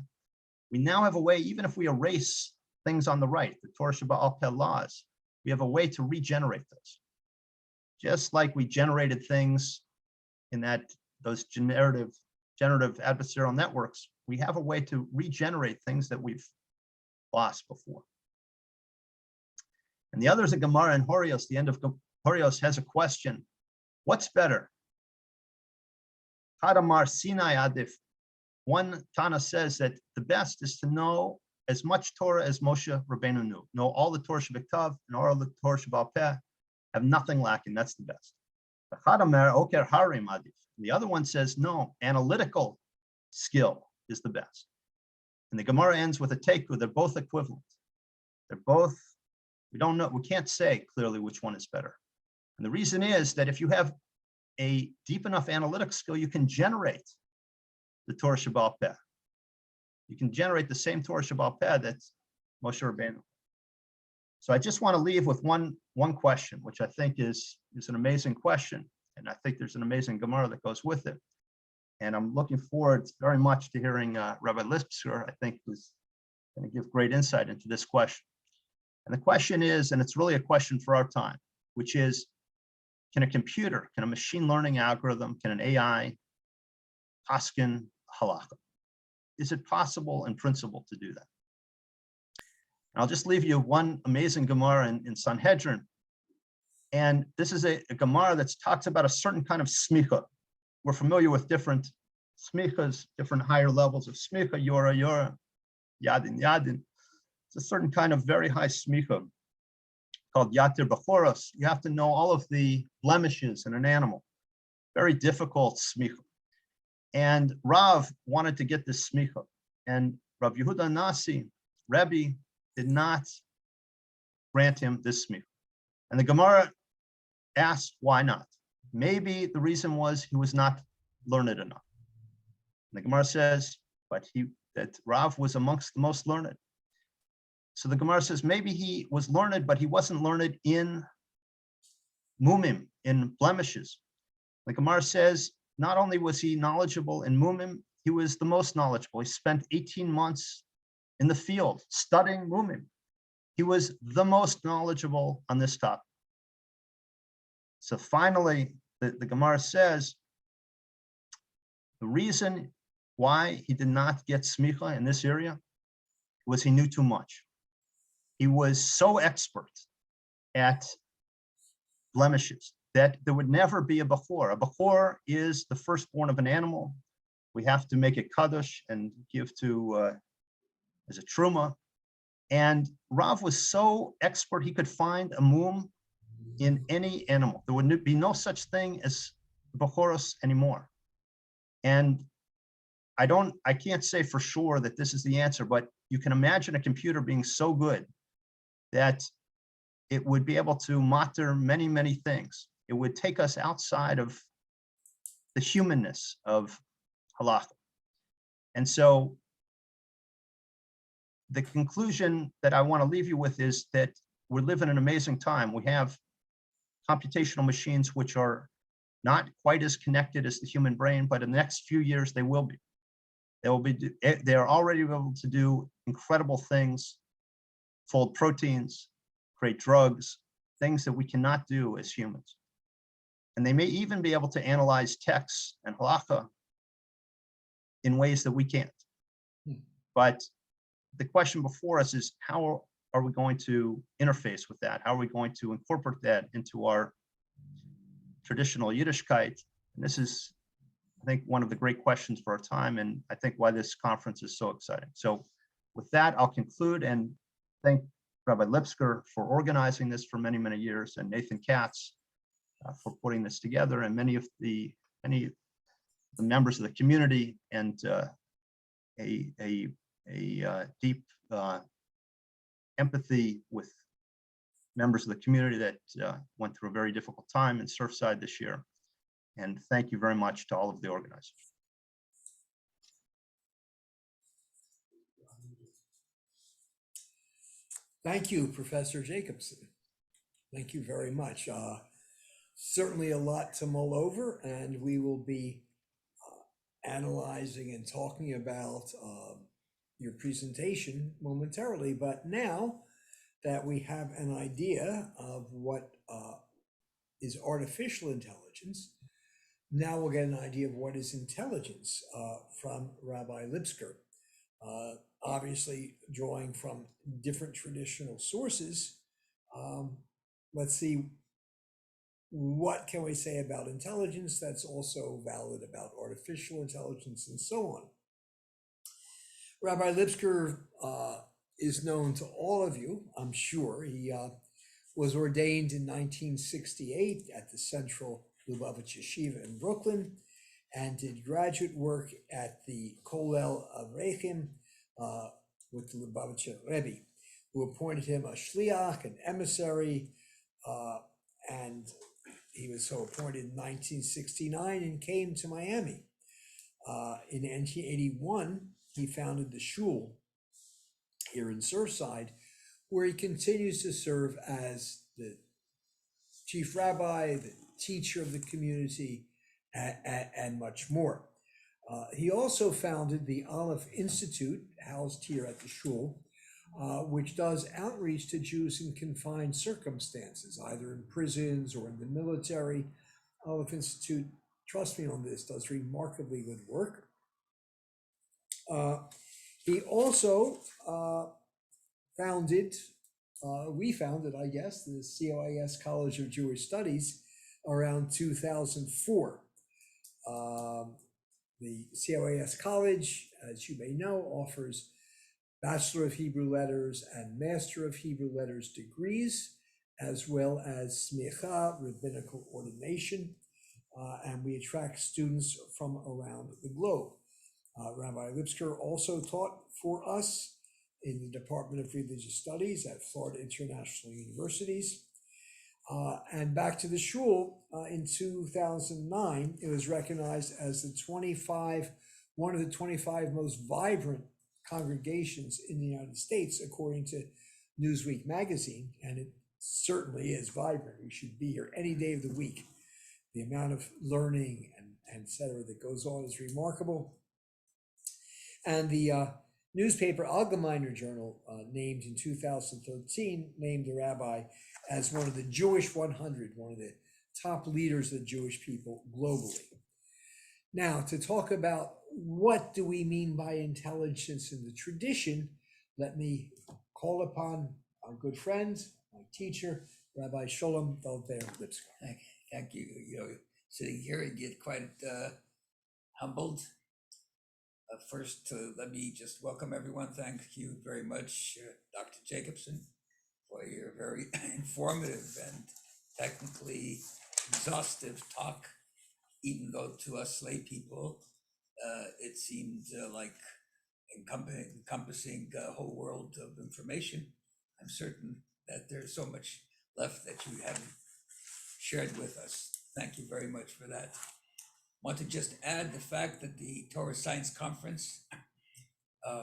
we now have a way, even if we erase things on the right, the Torah Sheba'al Peh laws, we have a way to regenerate those. Just like we generated things in those generative adversarial networks, we have a way to regenerate things that we've lost before. And the other is a Gemara in Horios. The end of Horios has a question. What's better? Hadamar Sinai Adif. One Tana says that the best is to know as much Torah as Moshe Rabbeinu knew. Know all the Torah Shebiktav and all the Torah Sheba'al Peh. Have nothing lacking. That's the best. The other one says, no, analytical skill is the best. And the Gemara ends with a take, they're both equivalent. They're both, we don't know, we can't say clearly which one is better. And the reason is that if you have a deep enough analytic skill, you can generate the Torah Sheba'al Peh. You can generate the same Torah Sheba'al Peh that's Moshe Rabbeinu. So I just want to leave with one question, which I think is an amazing question. And I think there's an amazing Gemara that goes with it. And I'm looking forward very much to hearing Rabbi Lipskar, I think, who's going to give great insight into this question. And the question is, and it's really a question for our time, which is, can a machine learning algorithm, can an AI paskin halakha? Is it possible in principle to do that? And I'll just leave you one amazing Gemara in Sanhedrin. And this is a Gemara that talks about a certain kind of smicha. We're familiar with different smichas, different higher levels of smicha, yora, yora, yadin, yadin. It's a certain kind of very high smicha called yatir bachoros. You have to know all of the blemishes in an animal. Very difficult smicha. And Rav wanted to get this smicha. And Rav Yehuda Nasi, Rabbi, did not grant him this smicha. And the Gemara asked, why not? Maybe the reason was he was not learned enough. And the Gemara says, that Rav was amongst the most learned. So the Gemara says, maybe he was learned, but he wasn't learned in mumim, in blemishes. The Gemara says, not only was he knowledgeable in mumim, he was the most knowledgeable. He spent 18 months in the field studying mumim. He was the most knowledgeable on this topic. So finally, the Gemara says, the reason why he did not get smicha in this area was he knew too much. He was so expert at blemishes that there would never be a bechor. A bechor is the firstborn of an animal. We have to make it kaddish and give to as a truma. And Rav was so expert, he could find a mum in any animal. There would be no such thing as bechoros anymore. And I can't say for sure that this is the answer, but you can imagine a computer being so good that it would be able to matter many, many things. It would take us outside of the humanness of halacha. And so the conclusion that I want to leave you with is that we live in an amazing time. We have computational machines which are not quite as connected as the human brain, but in the next few years they will be. They are already able to do incredible things, fold proteins, create drugs, things that we cannot do as humans. And they may even be able to analyze texts and halacha in ways that we can't. But the question before us is, how are we going to interface with that? How are we going to incorporate that into our traditional Yiddishkeit? And this is, I think, one of the great questions for our time, and I think why this conference is so exciting. So with that, I'll conclude and thank Rabbi Lipskar for organizing this for many, many years, and Nathan Katz for putting this together, and many of the members of the community, and a deep empathy with members of the community that went through a very difficult time in Surfside this year. And thank you very much to all of the organizers. Thank you, Professor Jacobson. Thank you very much. Certainly a lot to mull over, and we will be analyzing and talking about your presentation momentarily. But now that we have an idea of what is artificial intelligence, now we'll get an idea of what is intelligence from Rabbi Lipskar. Obviously, drawing from different traditional sources, let's see, what can we say about intelligence that's also valid about artificial intelligence and so on. Rabbi Lipskar is known to all of you, I'm sure. He was ordained in 1968 at the Central Lubavitch Yeshiva in Brooklyn, and did graduate work at the Kollel Avrechim with the Lubavitch Rabbi, who appointed him a shliach, an emissary, and he was so appointed in 1969 and came to Miami. In 1981, he founded the shul here in Surfside, where he continues to serve as the chief rabbi, the teacher of the community, and much more. He also founded the Aleph Institute, housed here at the shul, which does outreach to Jews in confined circumstances, either in prisons or in the military. Aleph Institute, trust me on this, does remarkably good work. He also we founded, I guess, the COIS College of Jewish Studies around 2004. The COAS College, as you may know, offers Bachelor of Hebrew Letters and Master of Hebrew Letters degrees, as well as smicha, rabbinical ordination, and we attract students from around the globe. Rabbi Lipskar also taught for us in the Department of Religious Studies at Florida International Universities. And back to the shul, in 2009, it was recognized as one of the 25 most vibrant congregations in the United States, according to Newsweek magazine, and it certainly is vibrant. We should be here any day of the week. The amount of learning and et cetera that goes on is remarkable. And the newspaper Allgemeiner Journal, named in 2013, named the rabbi as one of the Jewish 100, one of the top leaders of the Jewish people globally. Now, to talk about what do we mean by intelligence in the tradition, let me call upon our good friend, my teacher, Rabbi Sholom Lipskar. Thank you. You know, sitting here, I get quite humbled. First, let me just welcome everyone. Thank you very much, Dr. Jacobson, for your very informative and technically exhaustive talk, even though to us lay people, it seemed like encompassing a whole world of information. I'm certain that there's so much left that you haven't shared with us. Thank you very much for that. Want to just add the fact that the Torah Science Conference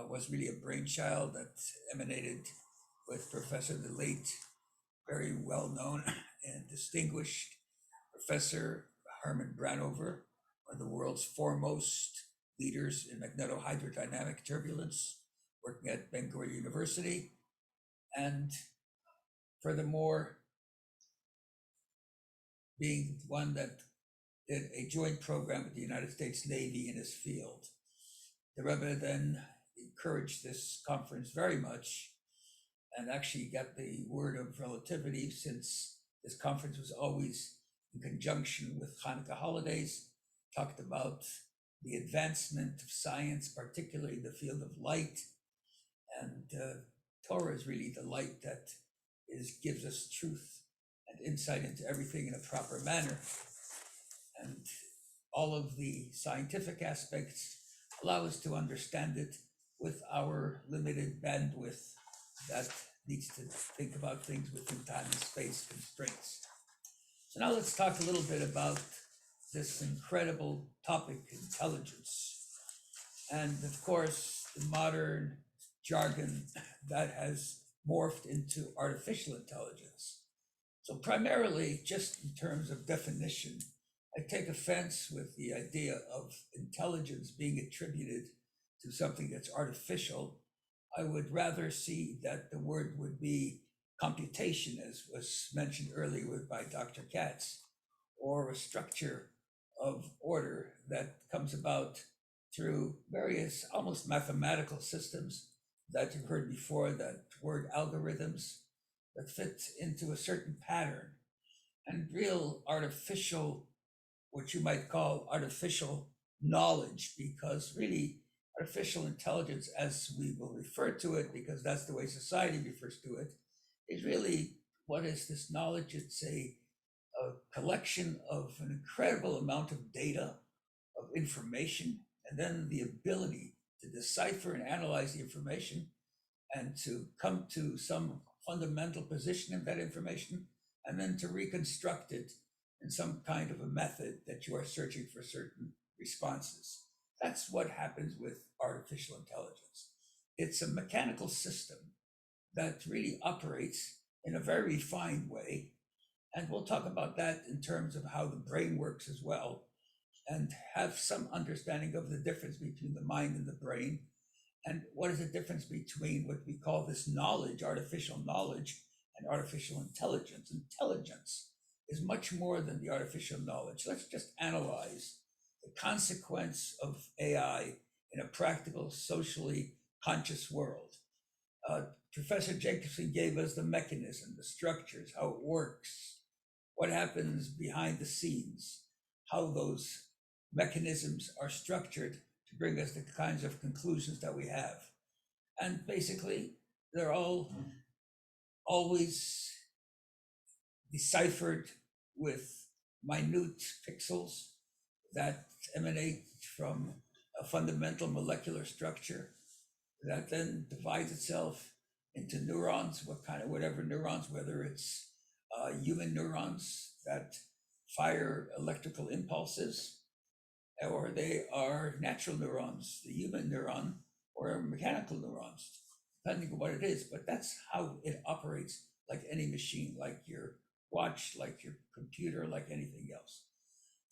was really a brainchild that emanated with Professor, the late, very well-known and distinguished Professor Herman Branover, one of the world's foremost leaders in magnetohydrodynamic turbulence, working at Ben-Gurion University. And furthermore, being one that did a joint program with the United States Navy in his field. The Rabbi then encouraged this conference very much and actually got the word of relativity, since this conference was always in conjunction with Hanukkah holidays, talked about the advancement of science, particularly in the field of light. And Torah is really the light that gives us truth and insight into everything in a proper manner. And all of the scientific aspects allow us to understand it with our limited bandwidth that needs to think about things within time and space constraints. So now let's talk a little bit about this incredible topic, intelligence. And of course, the modern jargon that has morphed into artificial intelligence. So primarily, just in terms of definition, I take offense with the idea of intelligence being attributed to something that's artificial. I would rather see that the word would be computation, as was mentioned earlier by Dr. Katz, or a structure of order that comes about through various almost mathematical systems that you've heard before, that word algorithms that fit into a certain pattern, and real artificial, what you might call artificial knowledge, because really artificial intelligence, as we will refer to it, because that's the way society refers to it, is really, what is this knowledge? It's a collection of an incredible amount of data, of information, and then the ability to decipher and analyze the information and to come to some fundamental position in that information, and then to reconstruct it in some kind of a method that you are searching for certain responses. That's what happens with artificial intelligence. It's a mechanical system that really operates in a very refined way. And we'll talk about that in terms of how the brain works as well, and have some understanding of the difference between the mind and the brain, and what is the difference between what we call this knowledge, artificial knowledge, and artificial intelligence. Intelligence is much more than the artificial knowledge. Let's just analyze the consequence of AI in a practical, socially conscious world. Professor Jacobson gave us the mechanism, the structures, how it works, what happens behind the scenes, how those mechanisms are structured to bring us the kinds of conclusions that we have. And basically, they're all always deciphered with minute pixels that emanate from a fundamental molecular structure that then divides itself into neurons, whatever neurons, whether it's human neurons that fire electrical impulses, or they are natural neurons, the human neuron, or mechanical neurons, depending on what it is. But that's how it operates, like any machine, like your watch, like your computer, like anything else.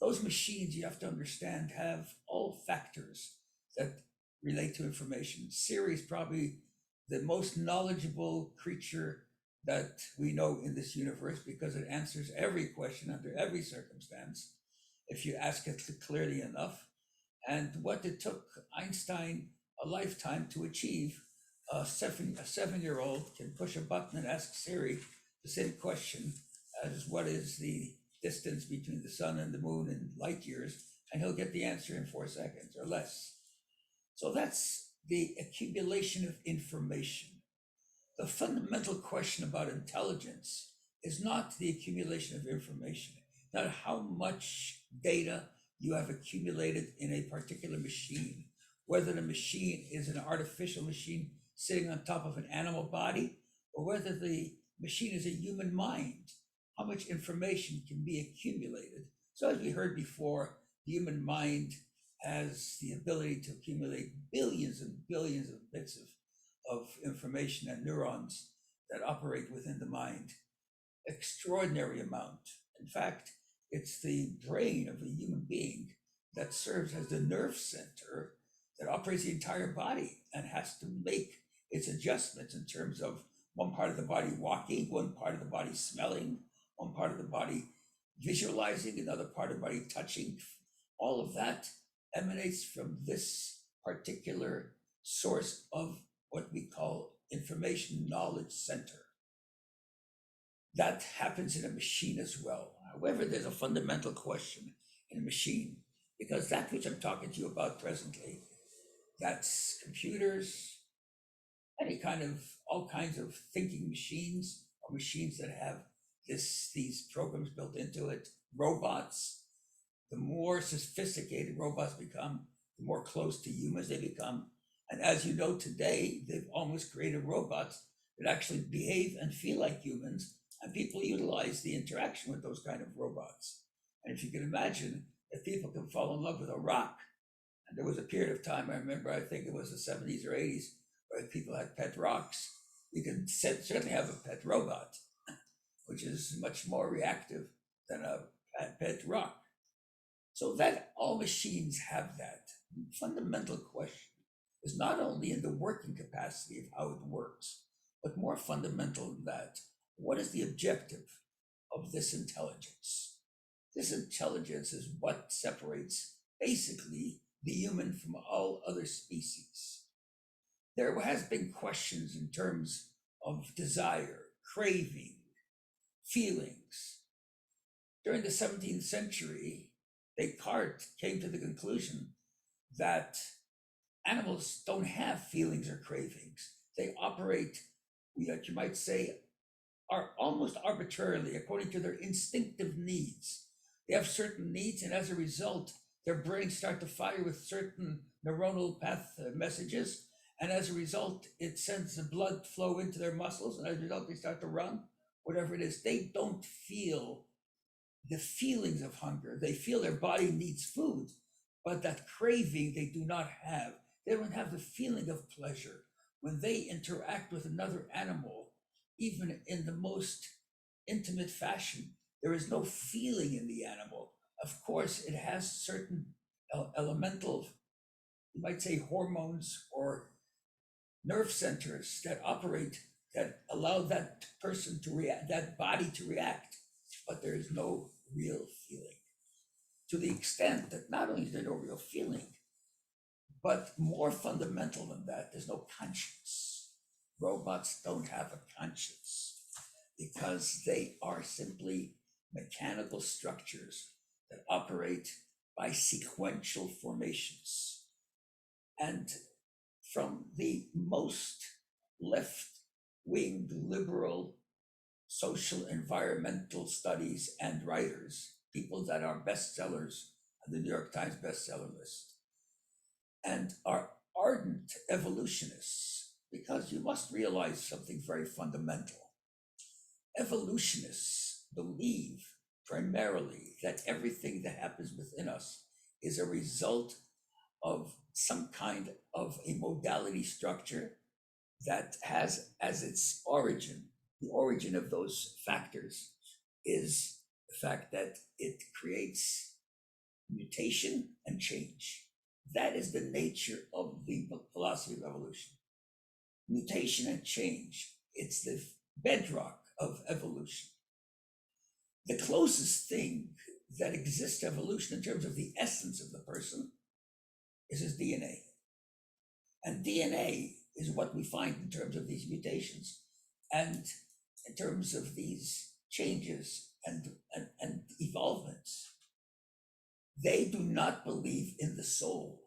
Those machines, you have to understand, have all factors that relate to information. Siri is probably the most knowledgeable creature that we know in this universe because it answers every question under every circumstance if you ask it clearly enough. And what it took Einstein a lifetime to achieve, a seven-year-old can push a button and ask Siri the same question as what is the distance between the sun and the moon in light years, and he'll get the answer in 4 seconds or less. So that's the accumulation of information. The fundamental question about intelligence is not the accumulation of information, not how much data you have accumulated in a particular machine, whether the machine is an artificial machine sitting on top of an animal body, or whether the machine is a human mind, how much information can be accumulated. So as we heard before, the human mind has the ability to accumulate billions and billions of bits of information and neurons that operate within the mind. Extraordinary amount. In fact, it's the brain of a human being that serves as the nerve center that operates the entire body and has to make its adjustments in terms of one part of the body walking, one part of the body smelling, one part of the body visualizing, another part of the body touching. All of that emanates from this particular source of what we call information knowledge center. That happens in a machine as well. However, there's a fundamental question in a machine, because that which I'm talking to you about presently, that's computers, all kinds of thinking machines, or machines that have these programs built into it, robots. The more sophisticated robots become, the more close to humans they become. And as you know today, they've almost created robots that actually behave and feel like humans, and people utilize the interaction with those kind of robots. And if you can imagine that people can fall in love with a rock, and there was a period of time, I remember, I think it was the 70s or 80s, where people had pet rocks. You can certainly have a pet robot, which is much more reactive than a pet rock. So that all machines have that. The fundamental question is not only in the working capacity of how it works, but more fundamental than that, what is the objective of this intelligence? This intelligence is what separates basically the human from all other species. There has been questions in terms of desire, craving, feelings. During the 17th century, Descartes came to the conclusion that animals don't have feelings or cravings. They operate, you might say, are almost arbitrarily according to their instinctive needs. They have certain needs, and as a result, their brains start to fire with certain neuronal path messages, and as a result, it sends the blood flow into their muscles, and as a result, they start to run, whatever it is. They don't feel the feelings of hunger. They feel their body needs food, but that craving they do not have. They don't have the feeling of pleasure. When they interact with another animal, even in the most intimate fashion, there is no feeling in the animal. Of course, it has certain elemental, you might say, hormones or nerve centers that operate, that allow that person to react, that body to react, but there is no real feeling. To the extent that not only is there no real feeling, but more fundamental than that, there's no conscience. Robots don't have a conscience because they are simply mechanical structures that operate by sequential formations. And from the most left-wing liberal social environmental studies and writers, people that are bestsellers on the New York Times bestseller list, and are ardent evolutionists, because you must realize something very fundamental. Evolutionists believe primarily that everything that happens within us is a result of some kind of a modality structure that has as its origin, the origin of those factors is the fact that it creates mutation and change. That is the nature of the philosophy of evolution. Mutation and change, it's the bedrock of evolution. The closest thing that exists to evolution in terms of the essence of the person is his DNA. And DNA is what we find in terms of these mutations and in terms of these changes and evolvements. They do not believe in the soul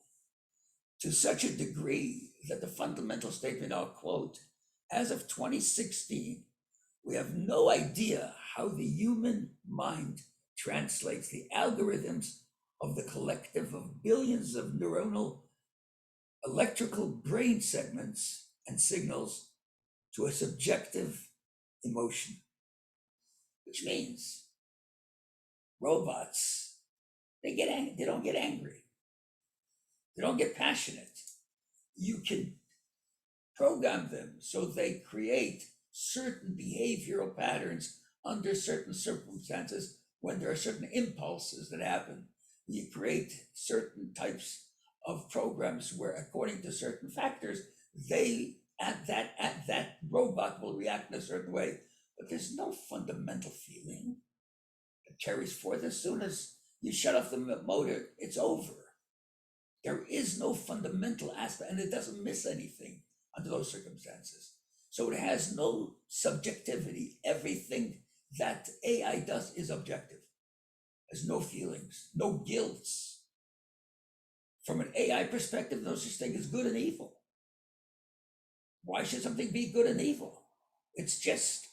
to such a degree that the fundamental statement I'll quote, as of 2016, we have no idea how the human mind translates the algorithms of the collective of billions of neuronal electrical brain segments and signals to a subjective emotion, which means robots, they don't get angry. They don't get passionate. You can program them so they create certain behavioral patterns under certain circumstances when there are certain impulses that happen. You create certain types of programs where, according to certain factors, that robot will react in a certain way. But there's no fundamental feeling that carries forth. As soon as you shut off the motor, it's over. There is no fundamental aspect, and it doesn't miss anything under those circumstances. So it has no subjectivity. Everything that AI does is objective. There's no feelings, no guilts. From an AI perspective, no such thing as good and evil. Why should something be good and evil? It's just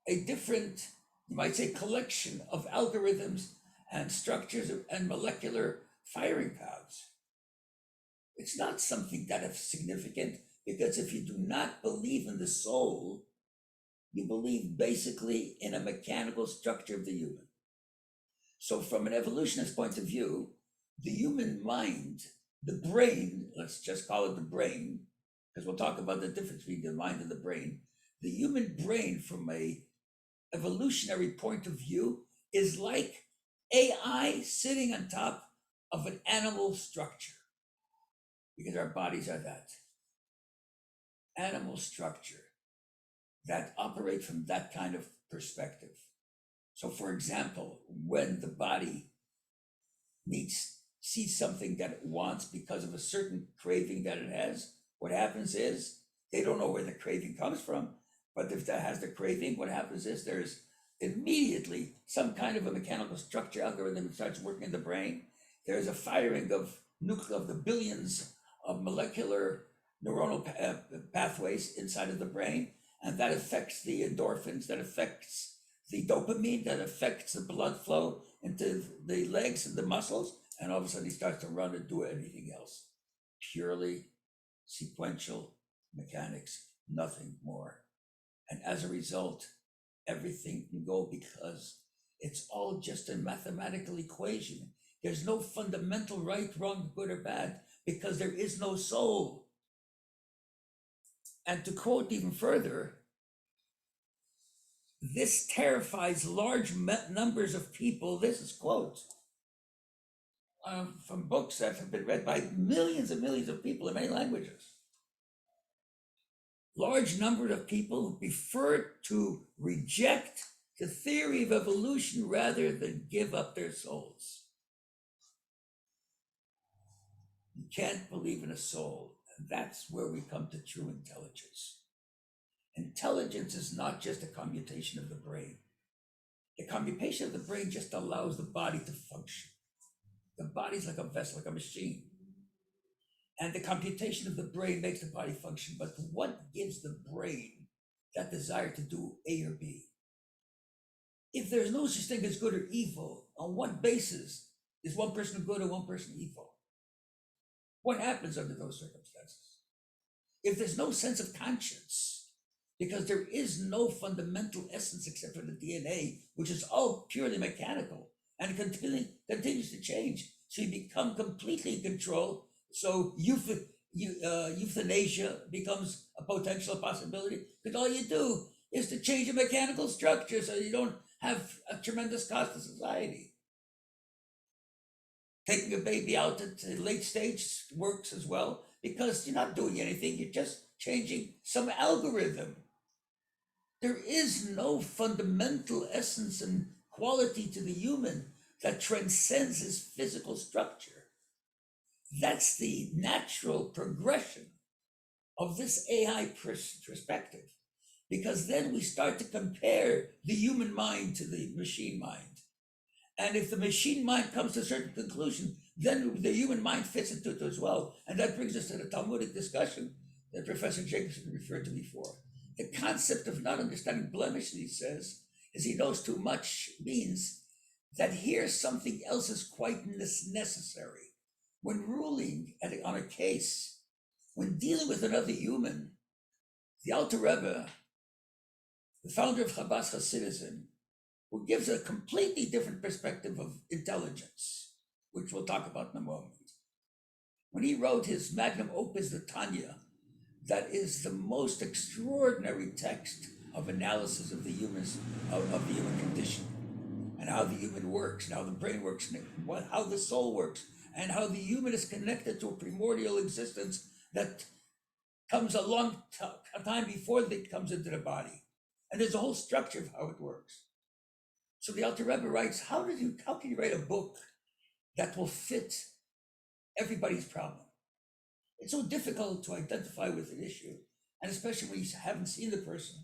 a different, you might say, collection of algorithms and structures and molecular firing paths. It's not something that is significant, because if you do not believe in the soul, you believe basically in a mechanical structure of the human. So from an evolutionist point of view, the human mind, the brain, let's just call it the brain, because we'll talk about the difference between the mind and the brain. The human brain, from a evolutionary point of view, is like AI sitting on top of an animal structure, because our bodies are that animal structure that operate from that kind of perspective. So, for example, when the body sees something that it wants because of a certain craving that it has, what happens is they don't know where the craving comes from, but if that has the craving, what happens is there's immediately some kind of a mechanical structure algorithm that starts working in the brain. There's a firing of the billions of molecular neuronal pathways inside of the brain, and that affects the endorphins, that affects the dopamine, that affects the blood flow into the legs and the muscles, and all of a sudden he starts to run and do anything else. Purely sequential mechanics, nothing more. And as a result, everything can go, because it's all just a mathematical equation. There's no fundamental right, wrong, good or bad, because there is no soul. And to quote even further, this terrifies large numbers of people. This is quotes from books that have been read by millions and millions of people in many languages. Large number of people who prefer to reject the theory of evolution rather than give up their souls. You can't believe in a soul, and that's where we come to true intelligence. Intelligence is not just a commutation of the brain. The commutation of the brain just allows the body to function. The body's like a vessel, like a machine. And the computation of the brain makes the body function. But what gives the brain that desire to do A or B? If there's no such thing as good or evil, on what basis is one person good and one person evil? What happens under those circumstances? If there's no sense of conscience, because there is no fundamental essence except for the DNA, which is all purely mechanical and continues to change. So you become completely in control. So euthanasia becomes a potential possibility, because all you do is to change a mechanical structure so you don't have a tremendous cost to society. Taking a baby out at the late stage works as well, because you're not doing anything, you're just changing some algorithm. There is no fundamental essence and quality to the human that transcends his physical structure. That's the natural progression of this AI perspective, because then we start to compare the human mind to the machine mind. And if the machine mind comes to a certain conclusion, then the human mind fits into it as well. And that brings us to the Talmudic discussion that Professor Jacobson referred to before. The concept of not understanding blemish, he says, is he knows too much, means that here something else is quite necessary. When ruling on a case, when dealing with another human, the Alter Rebbe, the founder of Chabad Hasidism, who gives a completely different perspective of intelligence, which we'll talk about in a moment. When he wrote his magnum opus, the Tanya, that is the most extraordinary text of analysis of the human condition, and how the human works, and how the brain works, and how the soul works, and how the human is connected to a primordial existence that comes a long time before it comes into the body. And there's a whole structure of how it works. So the Alter Rebbe writes, how can you write a book that will fit everybody's problem? It's so difficult to identify with an issue, and especially when you haven't seen the person.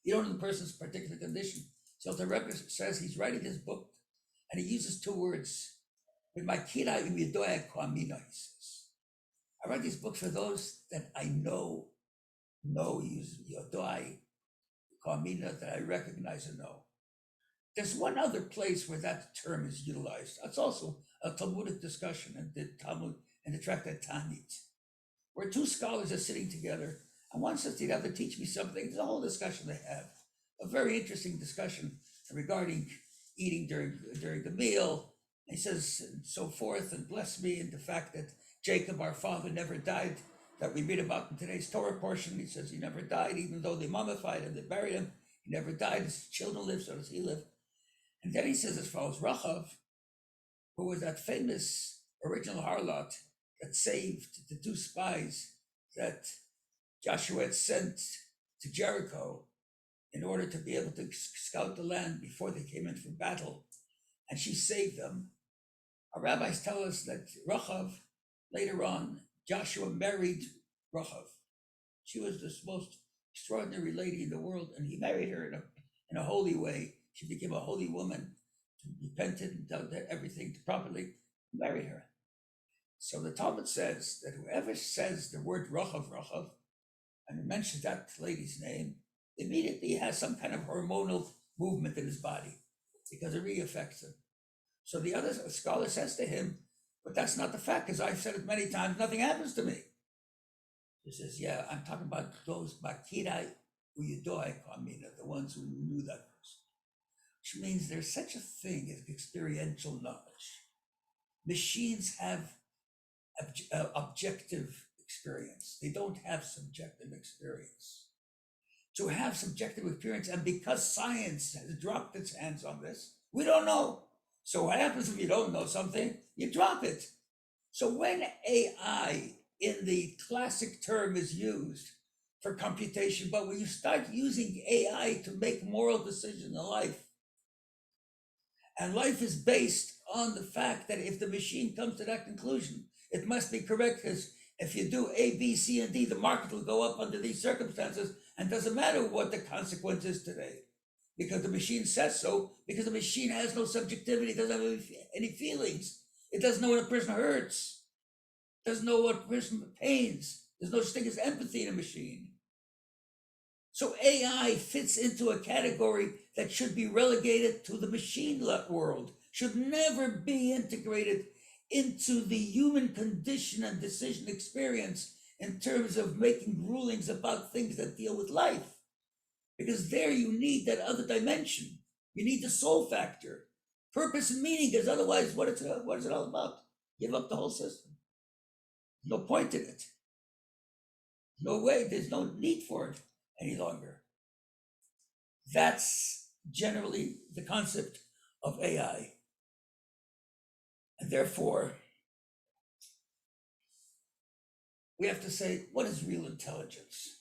You don't know the person's particular condition. So the Rebbe says he's writing his book, and he uses two words. With my kira imidoya kwamina, he says. I write these books for those that I know yodoi kwamina, that I recognize and know. There's one other place where that term is utilized. That's also a Talmudic discussion in the Talmud and the tractate Tanit, where two scholars are sitting together, and one says to the other, teach me something. There's a whole discussion they have, a very interesting discussion regarding eating during the meal. And he says, and so forth, and bless me, and the fact that Jacob, our father, never died, that we read about in today's Torah portion. He says he never died, even though they mummified him, they buried him. He never died. His children live, so does he live. And then he says, as follows, Rachav, who was that famous original harlot that saved the two spies that Joshua had sent to Jericho in order to be able to scout the land before they came in for battle, and she saved them. Our rabbis tell us that Rachav, later on, Joshua married Rachav. She was the most extraordinary lady in the world, and he married her in a holy way. She became a holy woman, repented and did everything to properly marry her. So the Talmud says that whoever says the word Rachav, and mentions that lady's name, immediately has some kind of hormonal movement in his body, because it really affects him. So the other scholar says to him, but that's not the fact, because I've said it many times, nothing happens to me. He says, yeah, I'm talking about those Bakirai Uyudoi Kamina, the ones who knew that person. Which means there's such a thing as experiential knowledge. Machines have objective experience. They don't have subjective experience. To have subjective experience, and because science has dropped its hands on this, we don't know. So what happens if you don't know something? You drop it. So when AI in the classic term is used for computation, but when you start using AI to make moral decisions in life, and life is based on the fact that if the machine comes to that conclusion, it must be correct, because if you do A, B, C, and D, the market will go up under these circumstances, and doesn't matter what the consequence is today, because the machine says so, because the machine has no subjectivity, doesn't have any feelings. It doesn't know when a person hurts. It doesn't know what a person pains. There's no such thing as empathy in a machine. So AI fits into a category that should be relegated to the machine world, should never be integrated into the human condition and decision experience in terms of making rulings about things that deal with life. Because there you need that other dimension. You need the soul factor, purpose and meaning, because otherwise what is it all about? Give up the whole system. No point in it. No way, there's no need for it any longer. That's generally the concept of AI. And therefore, we have to say, what is real intelligence?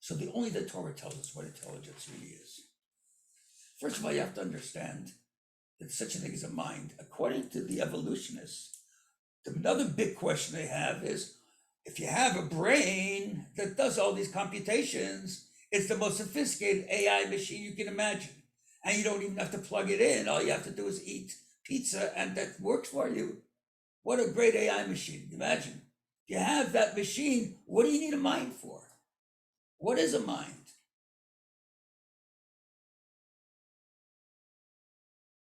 So only the Torah tells us what intelligence really is. First of all, you have to understand that such a thing as a mind. According to the evolutionists, another big question they have is, if you have a brain that does all these computations, it's the most sophisticated AI machine you can imagine. And you don't even have to plug it in. All you have to do is eat pizza and that works for you. What a great AI machine. Imagine. If you have that machine, what do you need a mind for? What is a mind?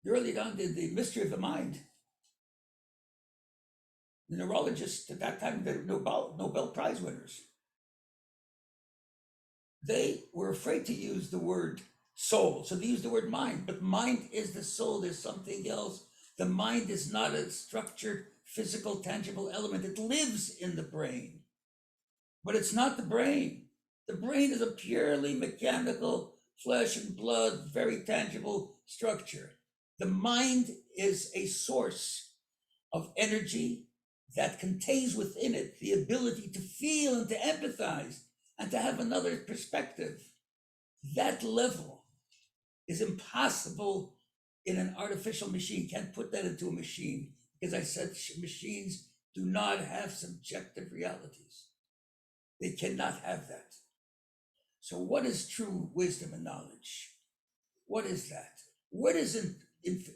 Early on, the mystery of the mind. The neurologists at that time, the Nobel Prize winners, they were afraid to use the word soul. So they used the word mind, but mind is the soul. There's something else. The mind is not a structured, physical, tangible element. It lives in the brain, but it's not the brain. The brain is a purely mechanical, flesh and blood, very tangible structure. The mind is a source of energy that contains within it the ability to feel and to empathize and to have another perspective. That level is impossible in an artificial machine. Can't put that into a machine because I said machines do not have subjective realities. They cannot have that. So what is true wisdom and knowledge? What is that? Where does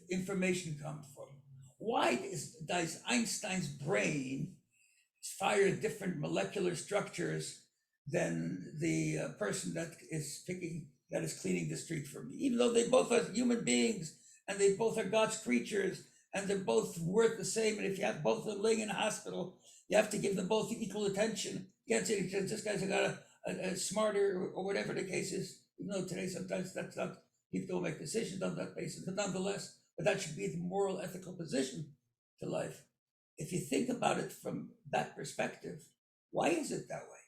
information come from? Why does Einstein's brain fire different molecular structures than the person that is cleaning the street for me? Even though they both are human beings and they both are God's creatures and they're both worth the same. And if you have both of them laying in a hospital, you have to give them both equal attention. You can't say this guy's got a smarter or whatever the case is. Even though today sometimes that's not, people don't make decisions on that basis, but nonetheless, but that should be the moral, ethical position to life. If you think about it from that perspective, why is it that way?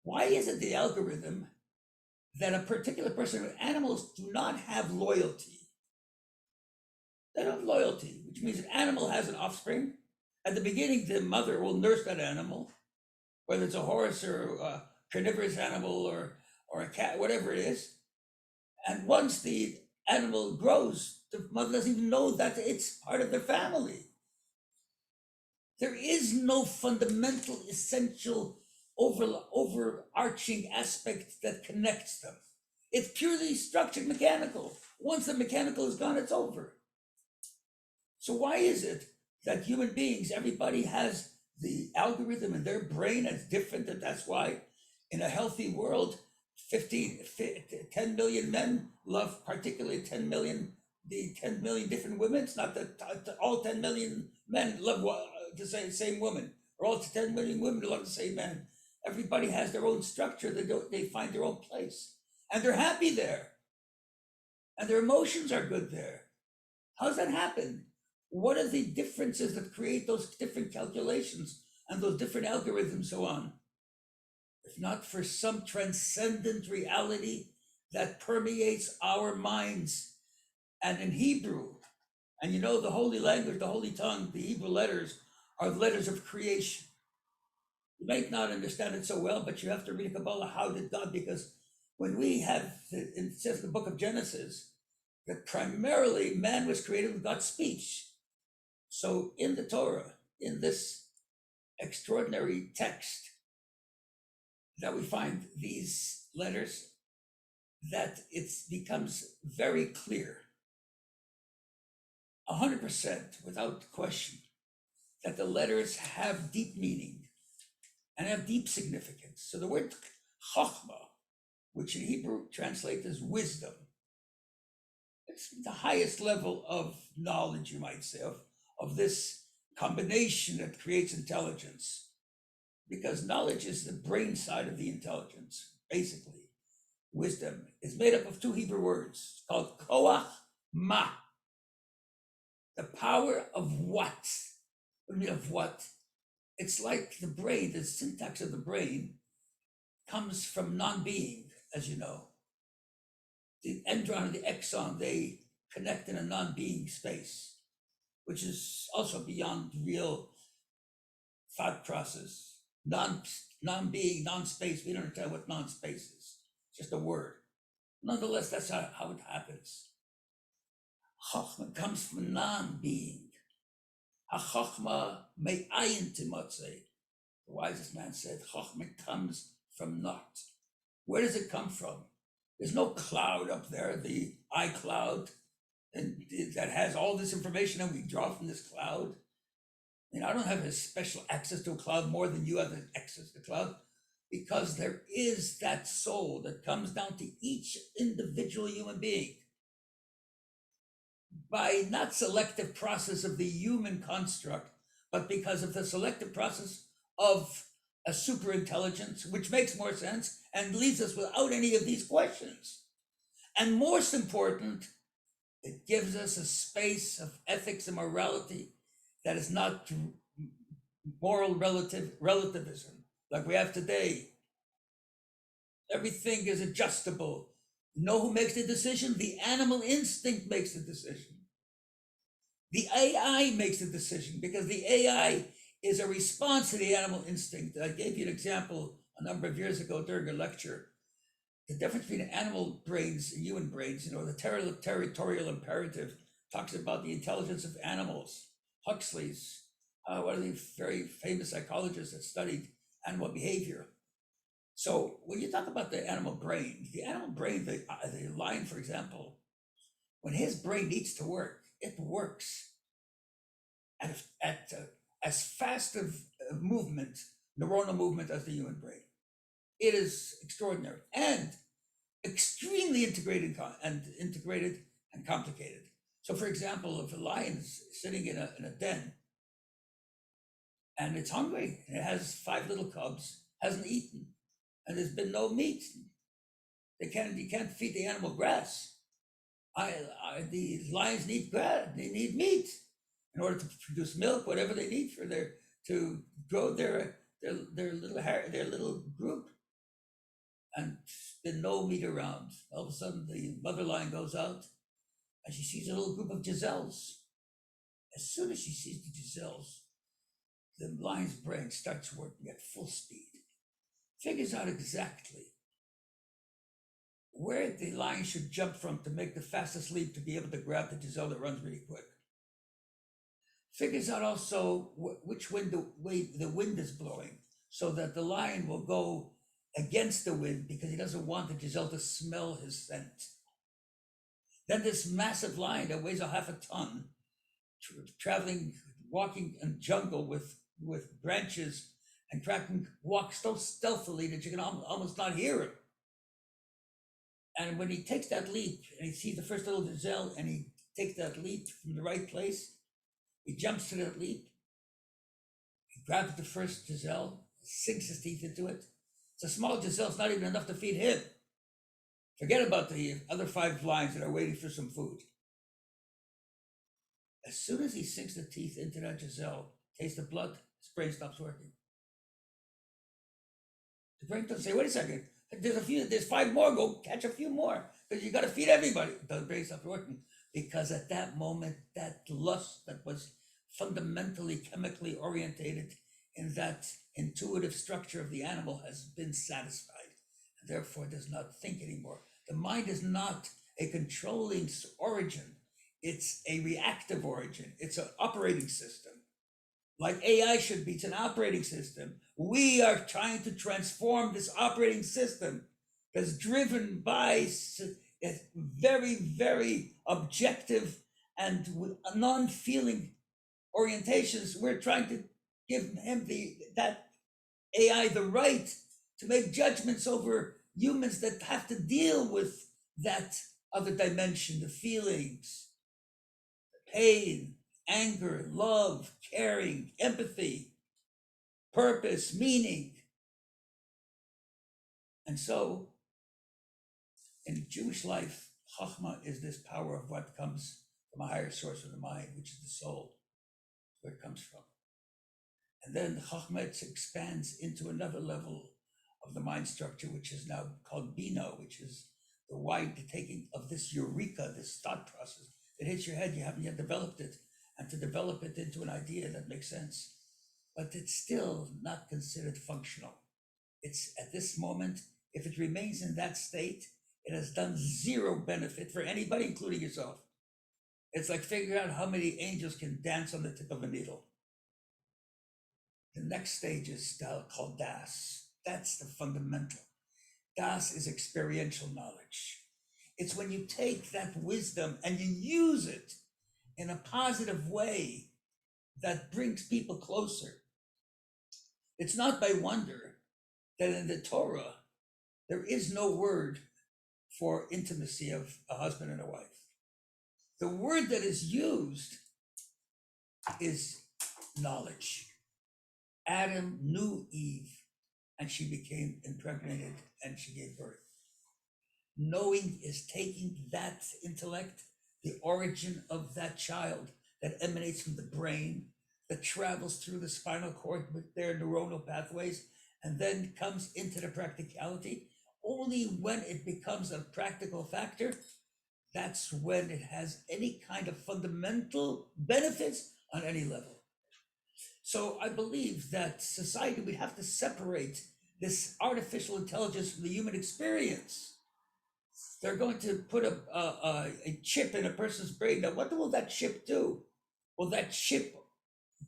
Why is it the algorithm that a particular person, animals do not have loyalty? They don't have loyalty, which means an animal has an offspring. At the beginning, the mother will nurse that animal, whether it's a horse or a carnivorous animal or a cat, whatever it is. And once the animal grows, the mother doesn't even know that it's part of their family. There is no fundamental, essential, overarching aspect that connects them. It's purely structured mechanical. Once the mechanical is gone, it's over. So why is it that human beings, everybody has the algorithm in their brain that's different, and that's why in a healthy world, 10 million men love particularly 10 million different women. It's not that all 10 million men love the same woman, or all 10 million women love the same man. Everybody has their own structure. They find their own place, and they're happy there, and their emotions are good there. How does that happen? What are the differences that create those different calculations and those different algorithms, so on? If not for some transcendent reality that permeates our minds. And in Hebrew, and you know the holy language, the holy tongue, the Hebrew letters are the letters of creation. You might not understand it so well, but you have to read Kabbalah. How did God? Because when we have, it says in the book of Genesis, that primarily man was created with God's speech. So in the Torah, in this extraordinary text, that we find these letters, that it becomes very clear 100% without question that the letters have deep meaning and have deep significance. So the word chokhmah, which in Hebrew translates as wisdom, it's the highest level of knowledge, you might say, of this combination that creates intelligence. Because knowledge is the brain side of the intelligence, basically. Wisdom is made up of two Hebrew words called koach ma. The power of what? What do you mean of what? It's like the brain, the syntax of the brain comes from non-being, as you know. The endron and the exon, they connect in a non-being space, which is also beyond real thought process. Non-being, non-space, we don't understand what non-space is. It's just a word. Nonetheless, that's how it happens. Chokhmah comes from non-being. HaChokhmah me'ayin timotzei. The wisest man said, Chokhmah comes from naught. Where does it come from? There's no cloud up there, the iCloud, and that has all this information and we draw from this cloud. I mean, I don't have a special access to a cloud more than you have access to the cloud, because there is that soul that comes down to each individual human being by not selective process of the human construct, but because of the selective process of a super intelligence, which makes more sense and leaves us without any of these questions. And most important, it gives us a space of ethics and morality that is not moral relativism like we have today. Everything is adjustable. You know who makes the decision? The animal instinct makes the decision. The AI makes the decision because the AI is a response to the animal instinct. I gave you an example a number of years ago during a lecture. The difference between animal brains and human brains, the territorial imperative talks about the intelligence of animals. Huxley's, one of the very famous psychologists that studied animal behavior. So when you talk about the animal brain, the lion, for example, when his brain needs to work, it works at as fast of neuronal movement as the human brain. It is extraordinary and extremely integrated and complicated. So, for example, if a lion is sitting in a den and it's hungry and it has 5 little cubs, hasn't eaten, and there's been no meat, you can't feed the animal grass. The lions need grass, they need meat in order to produce milk, whatever they need to grow their little group. And there's been no meat around. All of a sudden, the mother lion goes out and she sees a little group of gazelles. As soon as she sees the gazelles, the lion's brain starts working at full speed, figures out exactly where the lion should jump from to make the fastest leap to be able to grab the gazelle that runs really quick. Figures out also which way the wind is blowing, so that the lion will go against the wind because he doesn't want the gazelle to smell his scent. Then this massive lion that weighs a half a ton, walking in jungle with branches and walks so stealthily that you can almost not hear him. And when he takes that leap and he sees the first little gazelle and he takes that leap from the right place, he jumps to that leap, he grabs the first gazelle, sinks his teeth into it. It's a small gazelle, it's not even enough to feed him. Forget about the other 5 lions that are waiting for some food. As soon as he sinks the teeth into that gazelle, tastes the blood, his brain stops working. The brain doesn't say, wait a second, there's 5 more, go catch a few more, because you got to feed everybody. The brain stops working, because at that moment, that lust that was fundamentally chemically orientated in that intuitive structure of the animal has been satisfied, and therefore does not think anymore. The mind is not a controlling origin, it's a reactive origin. It's an operating system. Like AI should be, it's an operating system. We are trying to transform this operating system that's driven by a very, very objective and with non-feeling orientations, we're trying to give him that AI the right to make judgments over humans that have to deal with that other dimension, the feelings, pain, anger, love, caring, empathy, purpose, meaning. And so in Jewish life, Chachma is this power of what comes from a higher source of the mind, which is the soul, where it comes from. And then Chachma expands into another level of the mind structure, which is now called Bina, which is the wide taking of this eureka, this thought process. It hits your head, you haven't yet developed it, and to develop it into an idea that makes sense. But it's still not considered functional. It's at this moment, if it remains in that state, it has done zero benefit for anybody, including yourself. It's like figuring out how many angels can dance on the tip of a needle. The next stage is called Das. That's the fundamental. Das is experiential knowledge. It's when you take that wisdom and you use it in a positive way that brings people closer. It's not by wonder that in the Torah, there is no word for intimacy of a husband and a wife. The word that is used is knowledge. Adam knew Eve, and she became impregnated and she gave birth. Knowing is taking that intellect, the origin of that child that emanates from the brain, that travels through the spinal cord with their neuronal pathways, and then comes into the practicality. Only when it becomes a practical factor, that's when it has any kind of fundamental benefits on any level. So I believe that society, we have to separate this artificial intelligence from the human experience. They're going to put a chip in a person's brain. Now, what will that chip do? Will that chip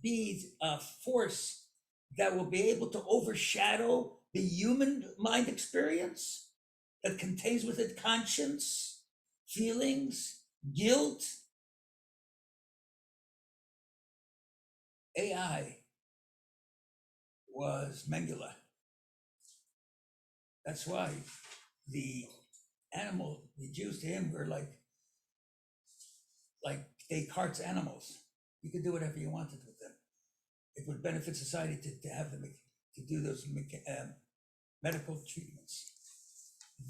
be a force that will be able to overshadow the human mind experience that contains with it conscience, feelings, guilt? AI was Mengele. That's why the animal, the Jews to him were like Descartes' animals. You could do whatever you wanted with them. It would benefit society to have them to do those medical treatments.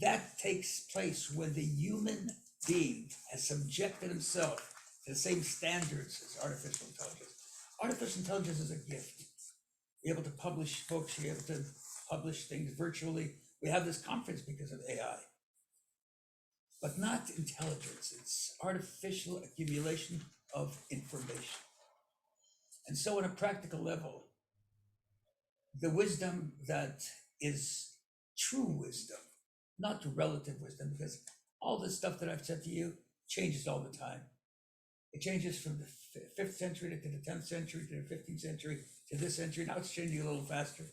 That takes place when the human being has subjected himself to the same standards as artificial intelligence. Artificial intelligence is a gift. You're able to publish books, you're able to publish things virtually. We have this conference because of AI. But not intelligence, it's artificial accumulation of information. And so on a practical level, the wisdom that is true wisdom, not relative wisdom, because all this stuff that I've said to you changes all the time. It changes from the 5th century to the 10th century to the 15th century to this century. Now it's changing a little faster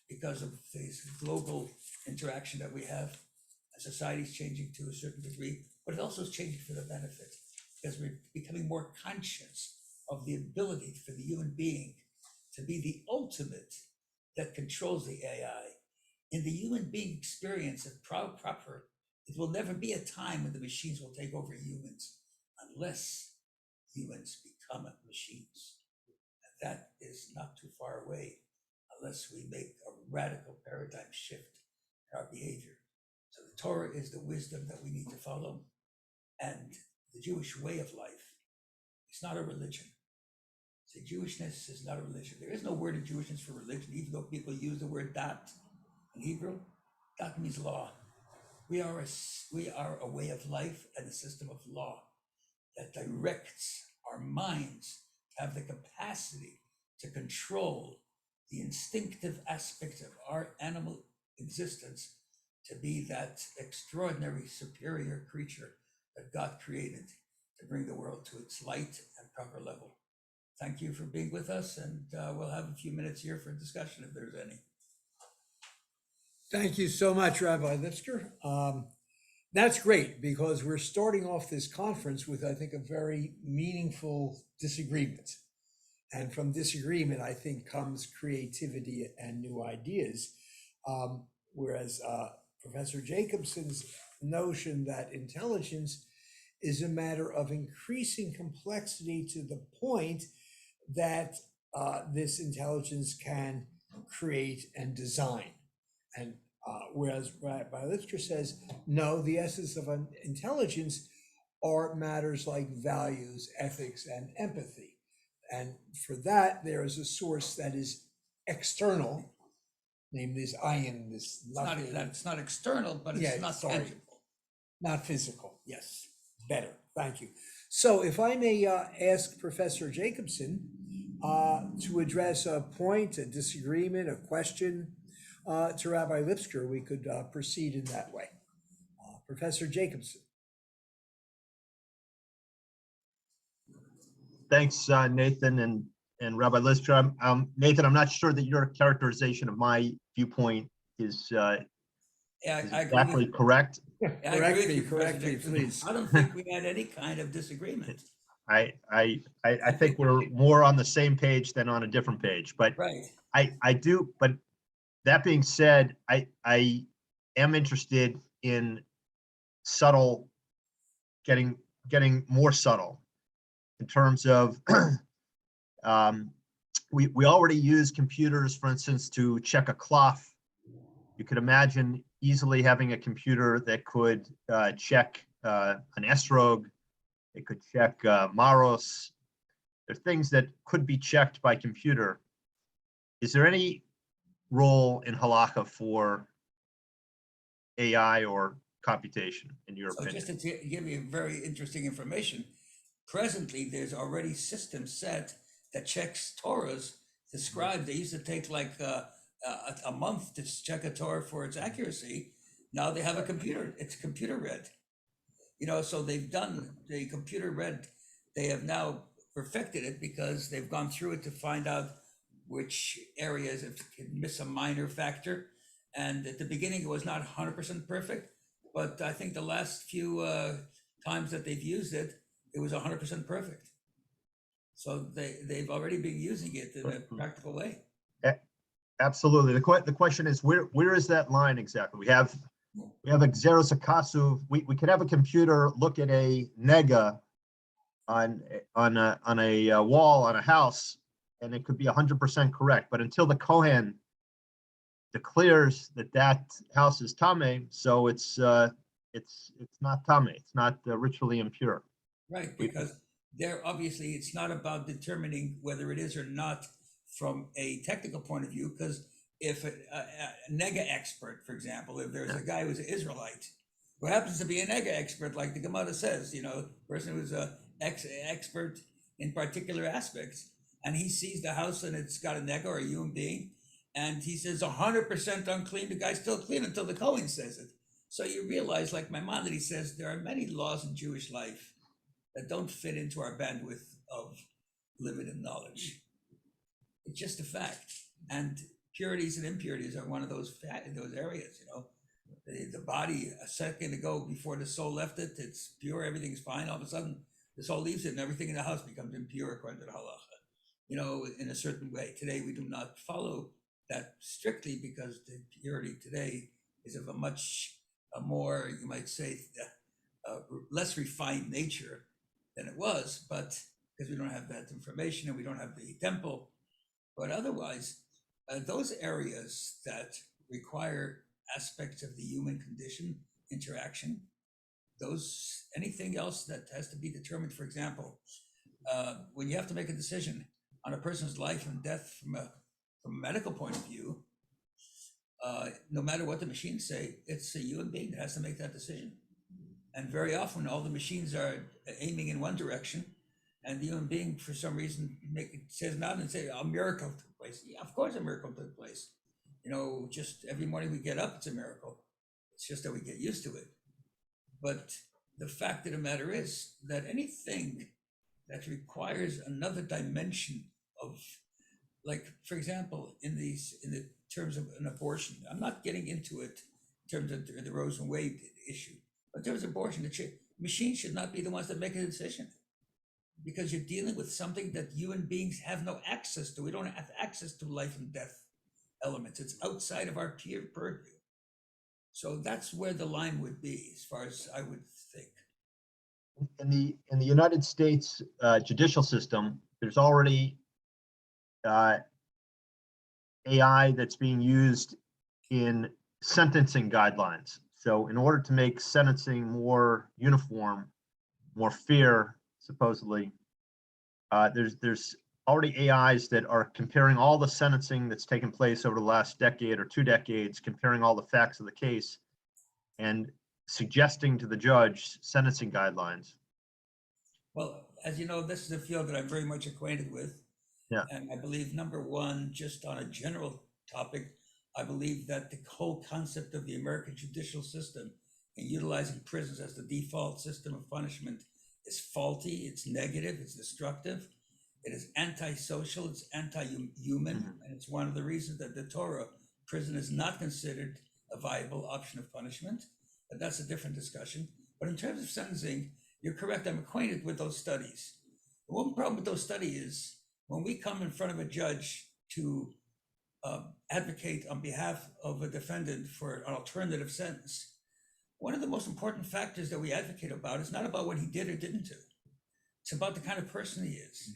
because of this global interaction that we have. Society's changing to a certain degree, but it also is changing for the benefit because we're becoming more conscious of the ability for the human being to be the ultimate that controls the AI. In the human being experience, if proper, it will never be a time when the machines will take over humans unless humans become machines. And that is not too far away unless we make a radical paradigm shift in our behavior. So the Torah is the wisdom that we need to follow. And the Jewish way of life, it's not a religion. So Jewishness is not a religion. There is no word in Jewishness for religion, even though people use the word dat in Hebrew. Dat means law. We are a way of life and a system of law that directs our minds to have the capacity to control the instinctive aspects of our animal existence, to be that extraordinary superior creature that God created to bring the world to its light and proper level. Thank you for being with us, and we'll have a few minutes here for discussion if there's any. Thank you so much, Rabbi Lipskar. That's great because we're starting off this conference with, I think, a very meaningful disagreement. And from disagreement, I think, comes creativity and new ideas. Whereas Professor Jacobson's notion that intelligence is a matter of increasing complexity to the point that this intelligence can create and design. And whereas Rabbi Lipskar says, no, the essence of an intelligence are matters like values, ethics, and empathy. And for that, there is a source that is external, named this ayin, this It's not external, but it's Yeah, not sorry. tangible. not physical. Yes. Better, thank you. So if I may ask Professor Jacobson to address a point, a disagreement, a question to Rabbi Lipskar, we could proceed in that way. Professor Jacobson. Thanks, Nathan and Rabbi Lipskar. Nathan, I'm not sure that your characterization of my viewpoint is Yeah, I agree exactly with correct. I agree with you, Professor Correct me, Jacobson. please. I don't think we had any kind of disagreement. I think we're more on the same page than on a different page, but Right. I do. But that being said, I am interested in getting more subtle in terms of we already use computers, for instance, to check a cloth. You could imagine easily having a computer that could check an esrog. It could check maros. There are things that could be checked by computer. Is there any role in halacha for AI or computation, in your So opinion? just to give you very interesting information, presently there's already system set that checks Torahs. The scribe, they used to take like a month to check a Torah for its accuracy. Now they have a computer. It's computer read. So they've done the computer read. They have now perfected it because they've gone through it to find out which areas it can miss a minor factor. And at the beginning, it was not 100% perfect, but I think the last few times that they've used it, it was 100% perfect. So they've already been using it in a practical way. Absolutely. The question is, where is that line exactly? We have a Xeros Akasu. We could have a computer look at a nega on a wall on a house, and it could be 100% correct. But until the Kohen declares that house is tameh, so it's not tameh. It's not ritually impure. Right, because obviously it's not about determining whether it is or not from a technical point of view, because if a nega expert, for example, if there's a guy who's an Israelite who happens to be a nega expert, like the Gemara says, person who's a expert in particular aspects, and he sees the house and it's got a nega or a human being, and he says 100% unclean, the guy's still clean until the Kohen says it. So you realize, like my mom, that he says there are many laws in Jewish life that don't fit into our bandwidth of limited knowledge. It's just a fact. And purities and impurities are one of those areas. The body, a second ago before the soul left it, it's pure, everything's fine. All of a sudden, the soul leaves it and everything in the house becomes impure according to the halacha, in a certain way. Today, we do not follow that strictly because the purity today is of a much more, you might say, less refined nature than it was, but because we don't have that information and we don't have the temple. But otherwise, those areas that require aspects of the human condition, interaction, anything else that has to be determined, for example, when you have to make a decision on a person's life and death from a medical point of view, no matter what the machines say, it's a human being that has to make that decision. And very often all the machines are aiming in one direction, and the human being, for some reason, says not and say, a miracle took place. Yeah, of course a miracle took place. Just every morning we get up, it's a miracle. It's just that we get used to it. But the fact of the matter is that anything that requires another dimension of, like, for example, in the terms of an abortion, I'm not getting into it in terms of the Roe v. Wade issue, But there was abortion. Machines should not be the ones that make a decision, because you're dealing with something that human beings have no access to. We don't have access to life and death elements. It's outside of our peer purview. So that's where the line would be, as far as I would think. In the United States judicial system, there's already AI that's being used in sentencing guidelines. So in order to make sentencing more uniform, more fair, supposedly, there's already AIs that are comparing all the sentencing that's taken place over the last decade or 2 decades, comparing all the facts of the case and suggesting to the judge sentencing guidelines. Well, as you know, this is a field that I'm very much acquainted with. Yeah. And I believe, number one, just on a general topic, I believe that the whole concept of the American judicial system and utilizing prisons as the default system of punishment is faulty, it's negative, it's destructive, it is antisocial, it's anti-human, and it's one of the reasons that the Torah, prison is not considered a viable option of punishment, but that's a different discussion. But in terms of sentencing, you're correct, I'm acquainted with those studies. The one problem with those studies is when we come in front of a judge to advocate on behalf of a defendant for an alternative sentence, one of the most important factors that we advocate about is not about what he did or didn't do. It's about the kind of person he is.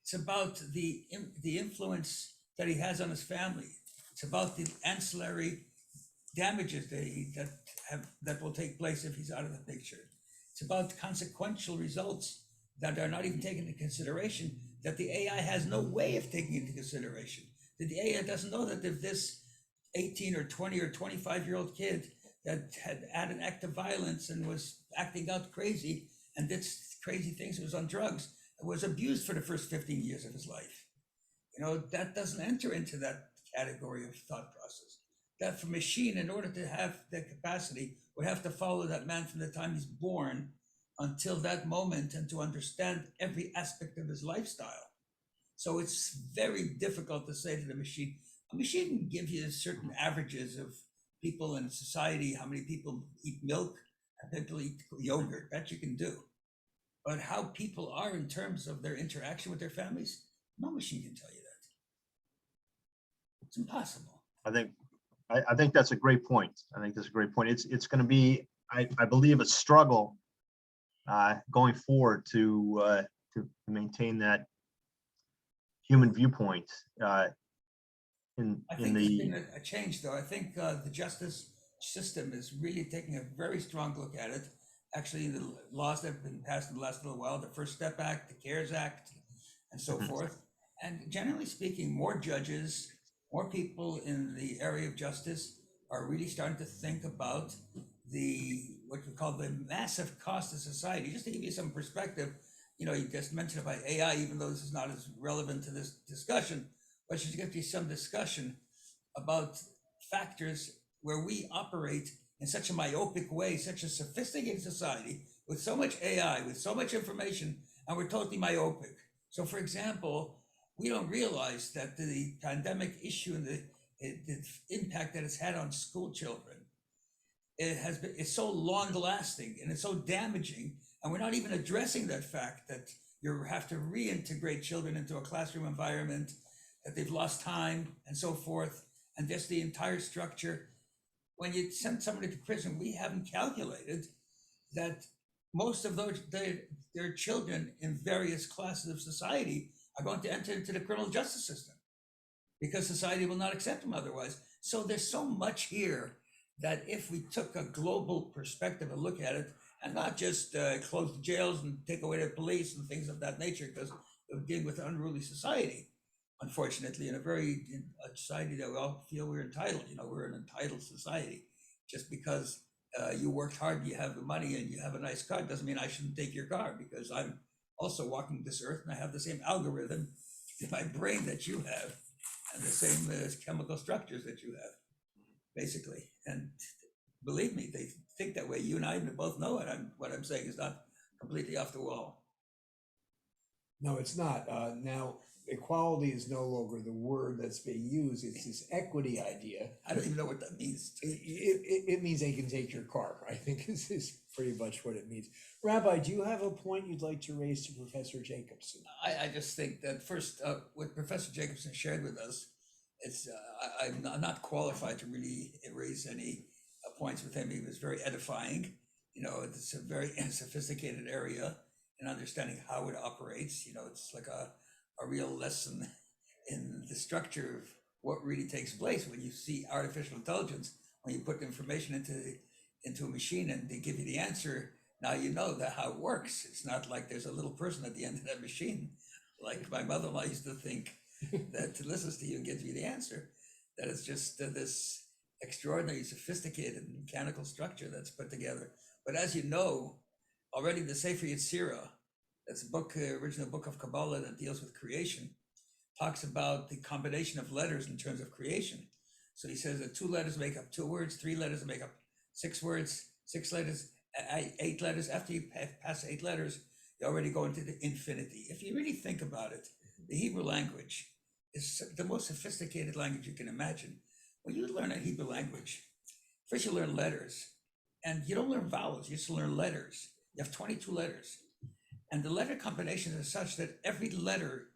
It's about the influence that he has on his family. It's about the ancillary damages that will take place if he's out of the picture. It's about consequential results that are not even taken into consideration, that the AI has no way of taking into consideration. That the AI doesn't know that if this 18 or 20 or 25-year-old kid that had an act of violence and was acting out crazy and did crazy things, was on drugs, was abused for the first 15 years of his life. That doesn't enter into that category of thought process. That for machine, in order to have that capacity, would have to follow that man from the time he's born until that moment and to understand every aspect of his lifestyle. So it's very difficult to say to the machine. A machine can give you certain averages of people in society, how many people eat milk and people eat yogurt, that you can do. But how people are in terms of their interaction with their families, no machine can tell you that. It's impossible. I think that's a great point. It's going to be, I believe, a struggle going forward to maintain that human viewpoint. I think there's been a change, though. I think the justice system is really taking a very strong look at it. Actually, the laws that have been passed in the last little while, the First Step Act, the CARES Act, and so forth. And generally speaking, more judges, more people in the area of justice are really starting to think about what we call the massive cost of society. Just to give you some perspective, you just mentioned about AI, even though this is not as relevant to this discussion, but should give you some discussion about factors where we operate in such a myopic way, such a sophisticated society with so much AI, with so much information, and we're totally myopic. So for example, we don't realize that the pandemic issue and the impact that it's had on school children, it's so long lasting and it's so damaging. And we're not even addressing that fact that you have to reintegrate children into a classroom environment, that they've lost time and so forth, and just the entire structure. When you send somebody to prison, we haven't calculated that most of their children in various classes of society are going to enter into the criminal justice system because society will not accept them otherwise. So there's so much here that if we took a global perspective and look at it, and not just close the jails and take away the police and things of that nature, because we're dealing with an unruly society, unfortunately, in a society that we all feel we're entitled. We're an entitled society. Just because you worked hard, you have the money, and you have a nice car, doesn't mean I shouldn't take your car, because I'm also walking this earth and I have the same algorithm in my brain that you have, and the same chemical structures that you have, basically. And believe me, they think that way. You and I both know it. What I'm saying is not completely off the wall. No, it's not. Now, equality is no longer the word that's being used, it's this equity idea. I don't even know what that means. It means they can take your car, I think this is pretty much what it means. Rabbi, do you have a point you'd like to raise to Professor Jacobson? I just think that first, what Professor Jacobson shared with us, it's I'm not qualified to really raise any points with him. He was very edifying. You know, it's a very sophisticated area in understanding how it operates. You know, it's like a real lesson in the structure of what really takes place when you see artificial intelligence. When you put information into a machine and they give you the answer, now you know that how it works. It's not like there's a little person at the end of that machine. Like my mother-in-law used to think that listens to you and gives you the answer. That it's just this extraordinary, sophisticated mechanical structure that's put together. But as you know, already the Sefer Yetzirah, that's a book, original book of Kabbalah that deals with creation, talks about the combination of letters in terms of creation. So he says that 2 letters make up 2 words, 3 letters make up 6 words, 6 letters, 8 letters. After you pass 8 letters, you already go into the infinity. If you really think about it, the Hebrew language is the most sophisticated language you can imagine. When you learn a Hebrew language, first you learn letters, and you don't learn vowels, you just learn letters. You have 22 letters. And the letter combinations are such that every letter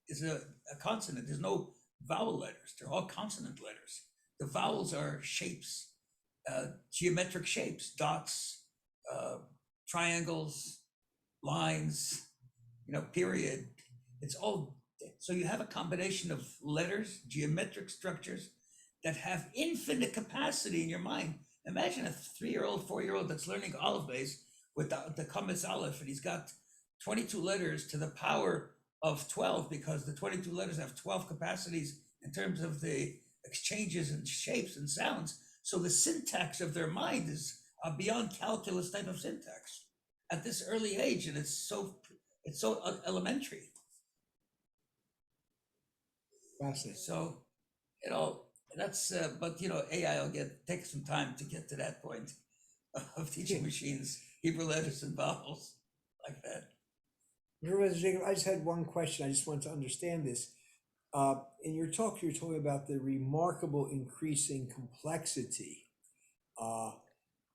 is a consonant. There's no vowel letters. They're all consonant letters. The vowels are shapes, geometric shapes, dots, triangles, lines, period. It's all, so you have a combination of letters, geometric structures that have infinite capacity in your mind. Imagine a 3-year-old, 4-year-old that's learning Aleph Beis with the Kametz Aleph, and he's got 22 letters to the power of 12, because the 22 letters have 12 capacities in terms of the exchanges and shapes and sounds. So the syntax of their mind is beyond calculus type of syntax at this early age, and it's so elementary. Fascinating. So, that's but AI will take some time to get to that point of teaching machines Hebrew letters and vowels like that. Professor Jacob, I just had one question. I just want to understand this. In your talk, you're talking about the remarkable increasing complexity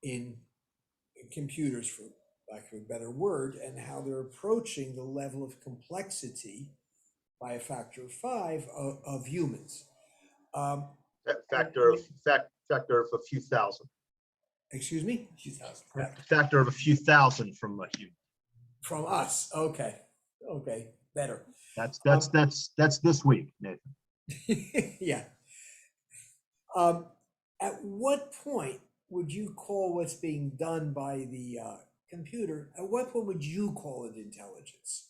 in computers, for lack of a better word, and how they're approaching the level of complexity by a factor of 5 of humans. Factor of a few thousand. Excuse me? A few thousand. Factor of a few thousand from a human. From us. Okay, better. That's this week, Nathan. Yeah. At what point would you call what's being done by the computer? At what point would you call it intelligence?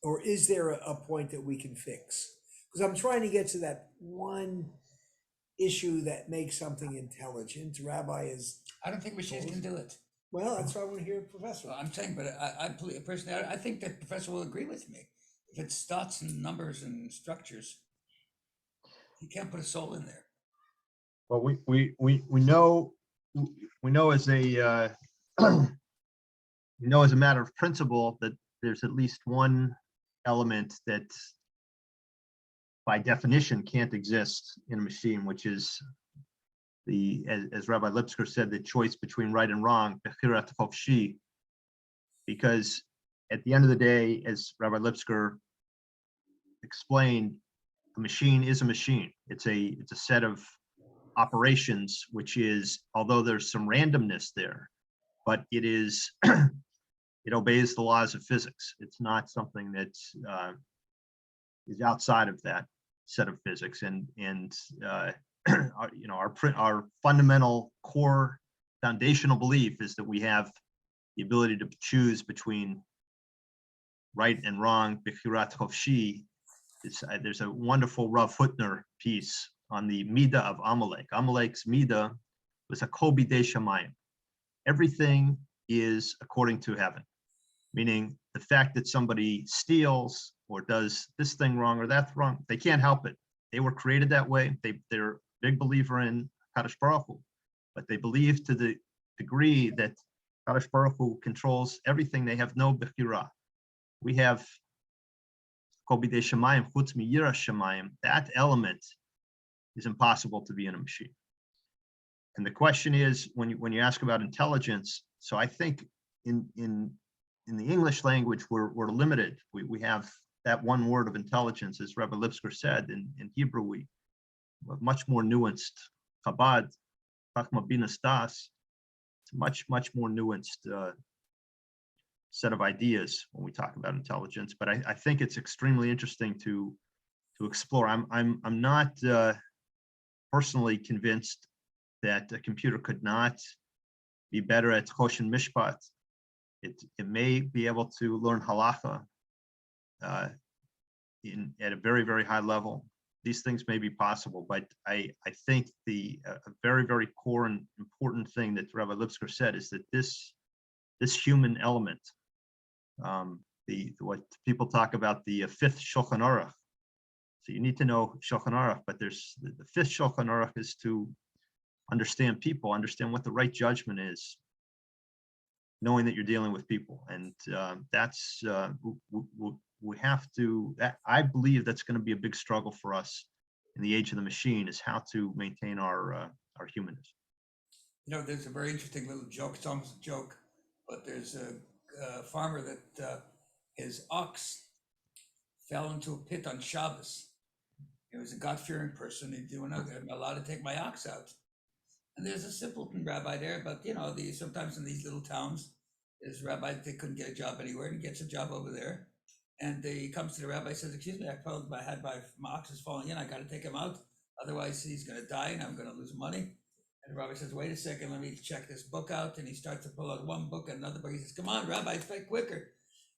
Or is there a point that we can fix? Because I'm trying to get to that one issue that makes something intelligent. Rabbi is. I don't think machines can do it. Well, that's why I want to hear Professor. Well, I'm saying, but I personally, I think that Professor will agree with me. If it's dots and numbers and structures, you can't put a soul in there. Well, we know as a as a matter of principle that there's at least one element that by definition can't exist in a machine, which is as Rabbi Lipskar said, the choice between right and wrong, bechirat chofshi. Because at the end of the day, as Rabbi Lipskar explained, a machine is a machine. It's a set of operations, which is, although there's some randomness there, but it is it obeys the laws of physics. It's not something that is outside of that set of physics, and our fundamental core foundational belief is that we have the ability to choose between right and wrong, bechirat chofshi. There's a wonderful Rav Hutner piece on the Midah of Amalek. Amalek's Midah was a kol bidei shamayim. Everything is according to heaven, meaning the fact that somebody steals or does this thing wrong or that wrong, they can't help it. They were created that way. They're a big believer in Kadosh Baruch Hu, but they believe to the degree that Kadosh Baruch Hu controls everything. They have no bechira. We have, kol bidei shamayim chutz miyira shamayim, that element is impossible to be in a machine. And the question is, when you ask about intelligence, so I think in the English language, we're limited. We have that one word of intelligence, as Rabbi Lipskar said. In Hebrew, we have much more nuanced. Chabad, Chachma Binas Das, it's a much more nuanced set of ideas when we talk about intelligence. But I think it's extremely interesting to explore. I'm not personally convinced that a computer could not be better at Choshen Mishpat. It may be able to learn halacha at a very high level. These things may be possible, but I think a very core and important thing that Rabbi Lipskar said is that this human element, what people talk about, the fifth Shulchan Aruch. So you need to know Shulchan Aruch, but there's the fifth Shulchan Aruch is to understand people, understand what the right judgment is, knowing that you're dealing with people. And that's, we have to, I believe that's going to be a big struggle for us in the age of the machine, is how to maintain our humanness. You know, there's a very interesting little joke. It's almost a joke, but there's a farmer that his ox fell into a pit on Shabbos. He was a God-fearing person. He didn't know I'm allowed to take my ox out. And there's a simpleton rabbi there, but you know, sometimes in these little towns, there's rabbis they couldn't get a job anywhere, and he gets a job over there. And he comes to the rabbi, says, "Excuse me, my ox is falling in. I got to take him out, otherwise he's going to die, and I'm going to lose money." And the rabbi says, "Wait a second, let me check this book out." And he starts to pull out one book and another book. He says, "Come on, rabbi, fight quicker."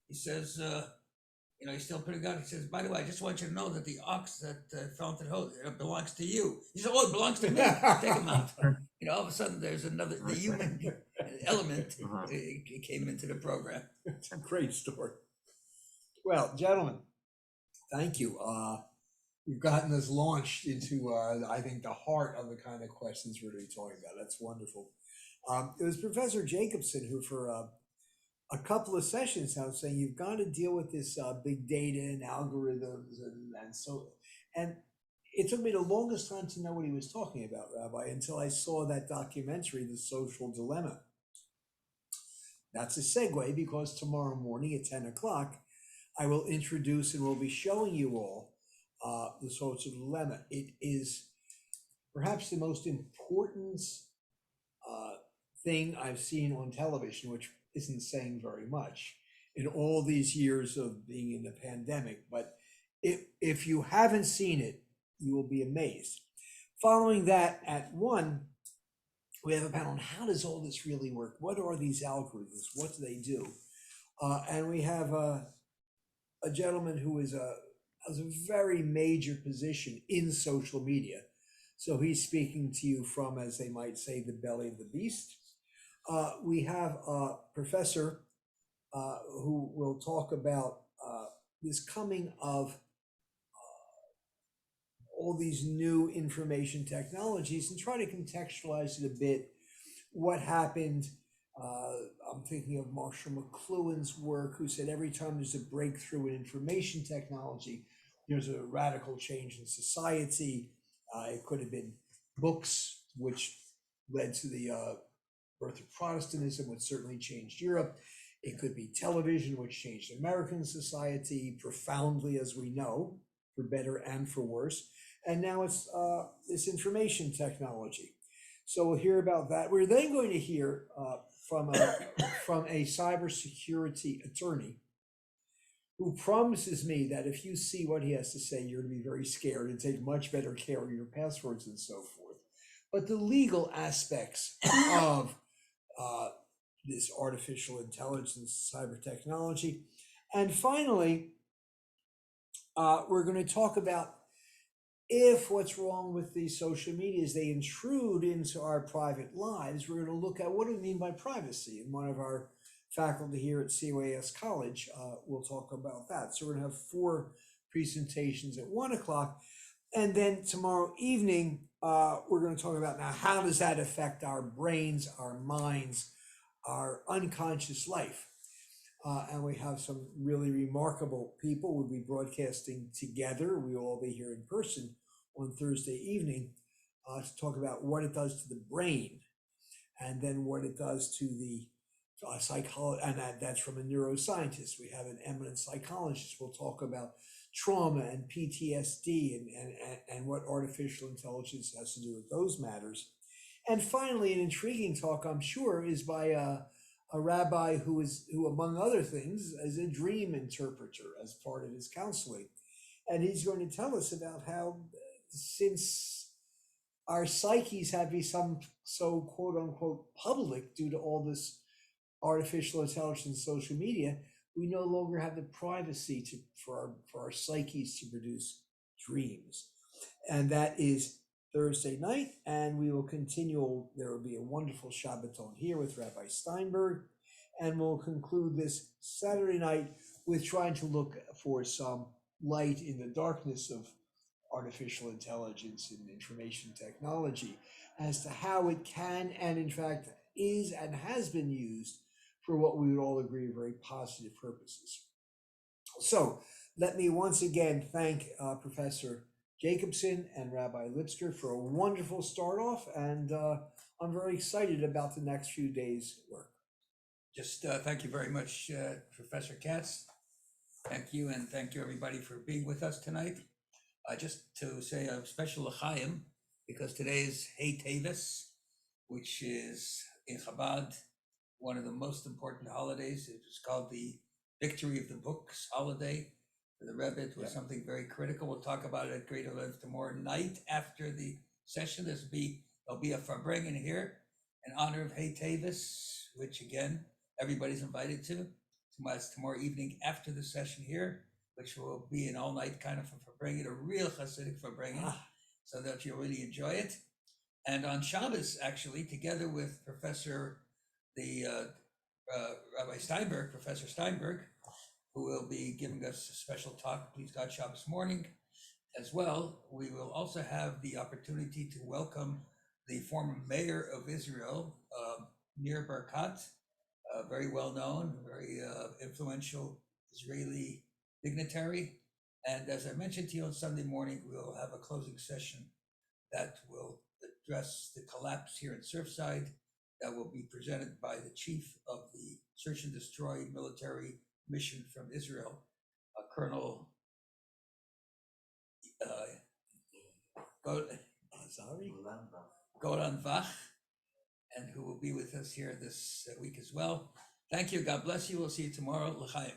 He says, you know, he's still pretty good. He says, "By the way, I just want you to know that the ox that fell into the hole belongs to you." He said, "Oh, it belongs to me. Take him out." You know, all of a sudden, there's the human element it came into the program. It's a great story. Well, gentlemen, thank you. You've gotten us launched into, I think, the heart of the kind of questions we're going to be talking about. That's wonderful. It was Professor Jacobson who, for a couple of sessions now, saying you've got to deal with this big data and algorithms and so, and it took me the longest time to know what he was talking about, Rabbi, until I saw that documentary, The Social Dilemma. That's a segue, because tomorrow morning at 10 o'clock, I will introduce and will be showing you all The Social Dilemma. It is perhaps the most important thing I've seen on television, which isn't saying very much in all these years of being in the pandemic. But if you haven't seen it, you will be amazed. Following that, at 1, we have a panel on how does all this really work? What are these algorithms? What do they do? And we have a gentleman who has a very major position in social media. So he's speaking to you from, as they might say, the belly of the beast. We have a professor who will talk about this coming of all these new information technologies and try to contextualize it a bit. What happened? I'm thinking of Marshall McLuhan's work, who said every time there's a breakthrough in information technology, there's a radical change in society. It could have been books, which led to the birth of Protestantism, which certainly changed Europe. It could be television, which changed American society profoundly, as we know, for better and for worse. And now it's this information technology. So we'll hear about that. We're then going to hear from a cybersecurity attorney who promises me that if you see what he has to say, you're going to be very scared and take much better care of your passwords and so forth. But the legal aspects of this artificial intelligence, cyber technology. And finally, we're going to talk about if what's wrong with these social media is they intrude into our private lives. We're going to look at what do we mean by privacy. And one of our faculty here at COAS College will talk about that. So we're going to have 4 presentations at 1 o'clock. And then tomorrow evening, we're going to talk about now, how does that affect our brains, our minds, our unconscious life? And we have some really remarkable people. We'll be broadcasting together. We will all be here in person on Thursday evening to talk about what it does to the brain, and then what it does to the psychology. And that's from a neuroscientist. We have an eminent psychologist. We'll talk about trauma and PTSD and what artificial intelligence has to do with those matters. And finally, an intriguing talk, I'm sure, is by a rabbi who among other things is a dream interpreter as part of his counseling. And he's going to tell us about how, since our psyches have become so quote unquote public due to all this artificial intelligence, social media, we no longer have the privacy for our psyches to produce dreams. And that is Thursday night, and we will continue. There will be a wonderful Shabbaton here with Rabbi Steinberg, and we'll conclude this Saturday night with trying to look for some light in the darkness of artificial intelligence and information technology as to how it can, and in fact is and has been used for what we would all agree are very positive purposes. So let me once again thank Professor Jacobson and Rabbi Lipskar for a wonderful start off, and I'm very excited about the next few days' work. Just thank you very much, Professor Katz. Thank you, and thank you everybody for being with us tonight. Just to say a special l'chaim, because today is Hey Tevis, which is in Chabad one of the most important holidays. It was called the Victory of the Books holiday. For the Rebbe, it was something very critical. We'll talk about it at greater length tomorrow night after the session. There'll be a farbrengen here in honor of Hey Tevis, which again, everybody's invited to. It's tomorrow evening after the session here, which will be an all-night kind of a farbrengen, a real Hasidic farbrengen, so that you'll really enjoy it. And on Shabbos, actually, together with Rabbi Steinberg, Professor Steinberg, who will be giving us a special talk, Please God, Shabbos morning as well. We will also have the opportunity to welcome the former mayor of Israel, Nir Barkat, very well known, very influential Israeli dignitary. And as I mentioned to you on Sunday morning, we'll have a closing session that will address the collapse here in Surfside, that will be presented by the chief of the Search and Destroy military mission from Israel, Colonel Golan Vach, and who will be with us here this week as well. Thank you. God bless you. We'll see you tomorrow. L'chaim.